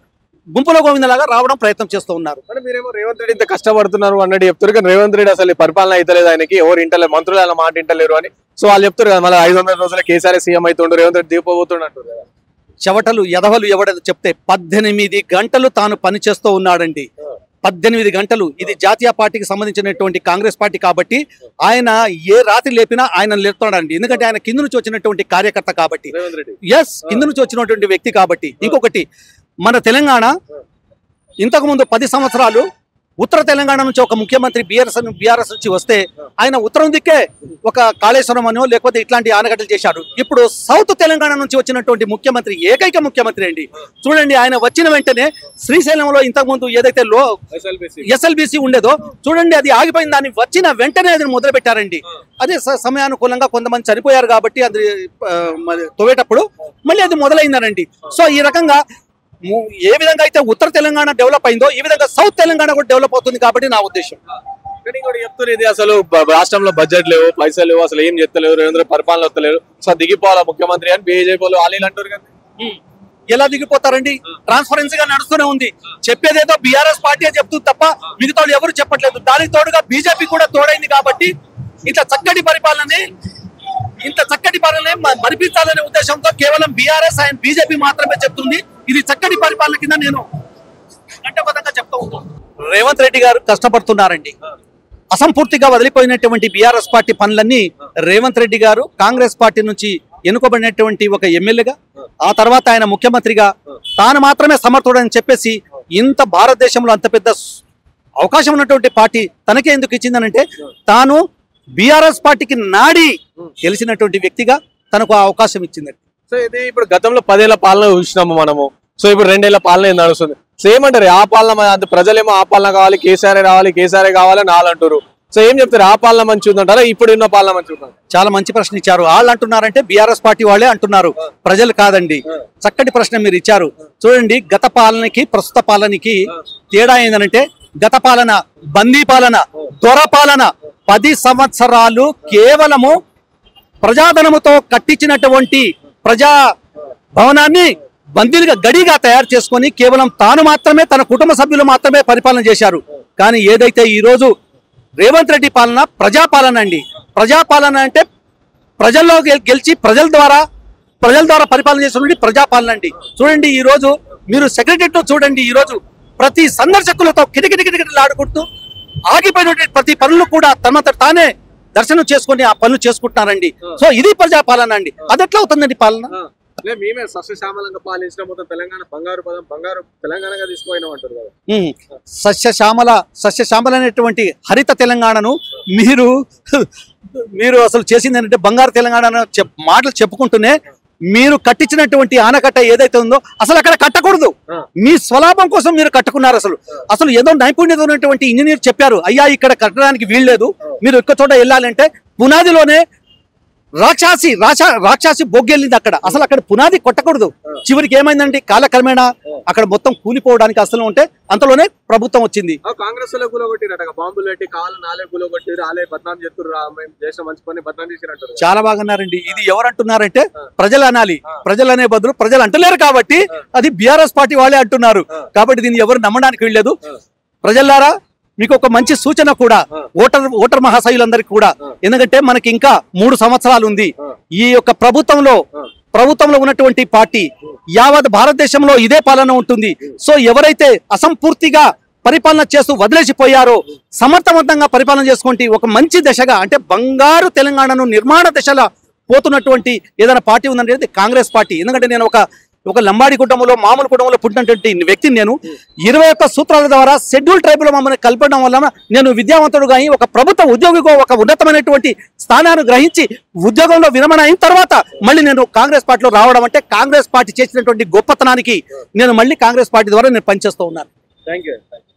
గుంపులో గోవిందలాగా రావడం ప్రయత్నం చేస్తూ ఉన్నారు. మీరేమో రేవంత్ రెడ్డి ఇంత కష్టపడుతున్నారు అన్నట్టు చెప్తారు కానీ రేవంత్ రెడ్డి అసలు పరిపాలన అయితలేదు, ఆయనకి ఎవరు ఇంటలేరు, మంత్రులు అలా మాట ఇంటలేరు అని. సో వాళ్ళు చెప్తారు కదా, మళ్ళీ 500 రోజుల కేసీఆర్ సీఎం అవుతుండ్రు, రేవంత్ రెడ్డి దీపోతుండ్రు అంటారు కదా. చెవటలు ఎదవలు ఎవడో చెప్తే 18 గంటలు తాను పనిచేస్తూ ఉన్నాడండి. 18 గంటలు. ఇది జాతీయ పార్టీకి సంబంధించినటువంటి కాంగ్రెస్ పార్టీ కాబట్టి ఆయన ఏ రాత్రి లేపినా ఆయన లేపుతాడండి. ఎందుకంటే ఆయన కింద నుంచి వచ్చినటువంటి కార్యకర్త కాబట్టి, కింద నుంచి వచ్చినటువంటి వ్యక్తి కాబట్టి. ఇంకొకటి, మన తెలంగాణ ఇంతకుముందు 10 సంవత్సరాలు ఉత్తర తెలంగాణ నుంచి ఒక ముఖ్యమంత్రి బీఆర్ఎస్ నుంచి వస్తే ఆయన ఉత్తరం దిక్కే ఒక కాళేశ్వరం అనో లేకపోతే ఇట్లాంటి ఆనకట్టలు చేశాడు. ఇప్పుడు సౌత్ తెలంగాణ నుంచి వచ్చినటువంటి ముఖ్యమంత్రి ఏకైక ముఖ్యమంత్రి అండి. చూడండి, ఆయన వచ్చిన వెంటనే శ్రీశైలంలో ఇంతకుముందు ఏదైతే ఎస్ఎల్బిసి ఉండేదో చూడండి, అది ఆగిపోయింది. దాన్ని వచ్చిన వెంటనే అది మొదలు పెట్టారండి. అదే సమయానుకూలంగా కొంతమంది చనిపోయారు కాబట్టి అది తవ్వేటప్పుడు మళ్ళీ అది మొదలైందనండి. సో ఈ రకంగా ఏ విధంగా అయితే ఉత్తర తెలంగాణ డెవలప్ అయిందో ఈ విధంగా సౌత్ తెలంగాణ కూడా డెవలప్ అవుతుంది కాబట్టి నా ఉద్దేశం. కానీ కూడా చెప్తున్నారు ఇది అసలు రాష్ట్రంలో బడ్జెట్ లేవు, పైసలు లేవు, అసలు ఏం చెప్తలేరు, రేవంత్ పరిపాలన వస్తలేరు, సో దిగిపోవాలా ముఖ్యమంత్రి అని బీజేపీ వాళ్ళు అంటారు కదా. ఎలా దిగిపోతారండి? ట్రాన్స్పరెన్సీ గా నడుస్తూనే ఉంది. చెప్పేదేదో బీఆర్ఎస్ పార్టీ చెప్తుంది తప్ప మిగతా ఎవరు చెప్పట్లేదు. దానికి తోడుగా బీజేపీ కూడా తోడైంది కాబట్టి ఇంత చక్కటి పరిపాలన మరిపించాలనే ఉద్దేశంతో కేవలం బీఆర్ఎస్ అండ్ బీజేపీ మాత్రమే చెప్తుంది. ఇది చక్కటి పరిపాలన కింద నేను గంటబద్ధంగా చెప్తూ ఉన్నాను. రేవంత్ రెడ్డి గారు కష్టపడుతున్నారండి. అసంపూర్తిగా వదిలిపోయినటువంటి బీఆర్ఎస్ పార్టీ పనులన్నీ రేవంత్ రెడ్డి గారు కాంగ్రెస్ పార్టీ నుంచి ఎన్నుకోబడినటువంటి ఒక ఎమ్మెల్యేగా, ఆ తర్వాత ఆయన ముఖ్యమంత్రిగా తాను మాత్రమే సమర్థుడని చెప్పేసి ఇంత భారతదేశంలో అంత పెద్ద అవకాశం ఉన్నటువంటి పార్టీ తనకే ఎందుకు ఇచ్చిందనంటే తాను బీఆర్ఎస్ పార్టీకి నాడి తెలిసినటువంటి వ్యక్తిగా తనకు ఆ అవకాశం ఇచ్చిందండి. సో ఇది ఇప్పుడు గతంలో 10 ఏళ్ల పాలన చూసినాము మనము. సో ఇప్పుడు 2 ఏళ్ల పాలన ఏం నడుస్తుంది? సేమ్ అంటారు ఆ పాలన, అంత ప్రజలేమో ఆ పాలన కావాలి, కేసీఆర్ రావాలి, కేసీఆర్ కావాలని వాళ్ళు అంటారు. సో ఏం చెప్తారు, ఆ పాలన మంచి ఉందంటారా, ఇప్పుడు ఉన్న పాలన మంచి ఉందంటారా? చాలా మంచి ప్రశ్న ఇచ్చారు. వాళ్ళు అంటున్నారంటే బీఆర్ఎస్ పార్టీ వాళ్ళే అంటున్నారు, ప్రజలు కాదండి. చక్కటి ప్రశ్న మీరు ఇచ్చారు. చూడండి, గత పాలనకి ప్రస్తుత పాలనకి తేడా ఏంటంటే గత పాలన బందీ పాలన, దొర పాలన. 10 సంవత్సరాలు కేవలము ప్రజాధనముతో కట్టించినటువంటి ప్రజా భవనాన్ని బందీలుగా గడిగా తయారు చేసుకొని కేవలం తాను మాత్రమే తన కుటుంబ సభ్యులు మాత్రమే పరిపాలన చేశారు. కానీ ఏదైతే ఈ రోజు రేవంత్ రెడ్డి పాలన ప్రజాపాలన అండి. ప్రజాపాలన అంటే ప్రజల్లో గెలిచి ప్రజల ద్వారా పరిపాలన చేసినటువంటి ప్రజాపాలన అండి. చూడండి, ఈ రోజు మీరు సెక్రటరియట్ లో చూడండి, ఈ రోజు ప్రతి సందర్శకులతో కిటకిటకిటకిటలాడుకుంటూ ఆగిపోయినటువంటి ప్రతి పనులు కూడా తమంతట తానే దర్శనం చేసుకుని ఆ పనులు చేసుకుంటున్నారండి. సో ఇది ప్రజాపాలన అండి. అది ఎట్లా అవుతుందండి పాలన? మేమే సస్యశ్యామలంగా పాలించిన మొత్తం తెలంగాణ బంగారు తెలంగాణగా తీసుకుపోయినాం అంటారు కదా. సస్యశ్యామల అనేటువంటి హరిత తెలంగాణను మీరు అసలు చేసింది ఏంటంటే బంగారు తెలంగాణ మాటలు చెప్పుకుంటూనే మీరు కట్టించినటువంటి ఆనకట్ట ఏదైతే ఉందో అసలు అక్కడ కట్టకూడదు. మీ స్వలాభం కోసం మీరు కట్టుకున్నారు. అసలు ఏదో నైపుణ్యత ఉన్నటువంటి ఇంజనీర్ చెప్పారు, అయ్యా ఇక్కడ కట్టడానికి వీల్లేదు, మీరు ఒక్క చోట వెళ్ళాలంటే పునాదిలోనే రాక్షసి బొగ్గెళ్ళింది అక్కడ. అసలు అక్కడ పునాది కొట్టకూడదు. చివరికి ఏమైందండి, కాలక్రమేణా అక్కడ మొత్తం కూలిపోవడానికి అసలు ఉంటే అంతలోనే ప్రభుత్వం వచ్చింది. కాంగ్రెస్ బాంబులు పెట్టి చాలా బాగా అన్నారండి. ఇది ఎవరు అంటున్నారంటే ప్రజలు అనాలి. ప్రజలు అనే బదులు ప్రజలు అంటలేరు కాబట్టి అది బీఆర్ఎస్ పార్టీ వాళ్ళే అంటున్నారు. కాబట్టి దీన్ని ఎవరు నమ్మడానికి వీల్లేదు. ప్రజలారా, మీకు ఒక మంచి సూచన కూడా ఓటర్ మహాశయులందరికీ కూడా, ఎందుకంటే మనకి ఇంకా 3 సంవత్సరాలు ఉంది. ఈ యొక్క ప్రభుత్వంలో ఉన్నటువంటి పార్టీ యావత్ భారతదేశంలో ఇదే పాలన ఉంటుంది. సో ఎవరైతే అసంపూర్తిగా పరిపాలన చేస్తూ వదిలేసిపోయారో సమర్థవంతంగా పరిపాలన చేసుకుంటే ఒక మంచి దశగా, అంటే బంగారు తెలంగాణను నిర్మాణ దశలో పోతున్నటువంటి ఏదైనా పార్టీ ఉందంటే కాంగ్రెస్ పార్టీ. ఎందుకంటే నేను ఒక లంబాడి కుటుంబంలో మామూలు కుటుంబంలో పుట్టినటువంటి వ్యక్తిని. నేను 21 సూత్రాల ద్వారా షెడ్యూల్ ట్రైబ్ లో మమ్మల్ని కలపడం వల్ల నేను విద్యావంతుడుగా అయి ఒక ప్రభుత్వ ఉద్యోగిగా ఒక ఉన్నతమైనటువంటి స్థానాన్ని గ్రహించి ఉద్యోగంలో విరమణ అయిన తర్వాత మళ్ళీ నేను కాంగ్రెస్ పార్టీలో రావడం అంటే కాంగ్రెస్ పార్టీ చేసినటువంటి గొప్పతనానికి నేను మళ్ళీ కాంగ్రెస్ పార్టీ ద్వారా నేను పనిచేస్తూ ఉన్నాను. Thank you very much.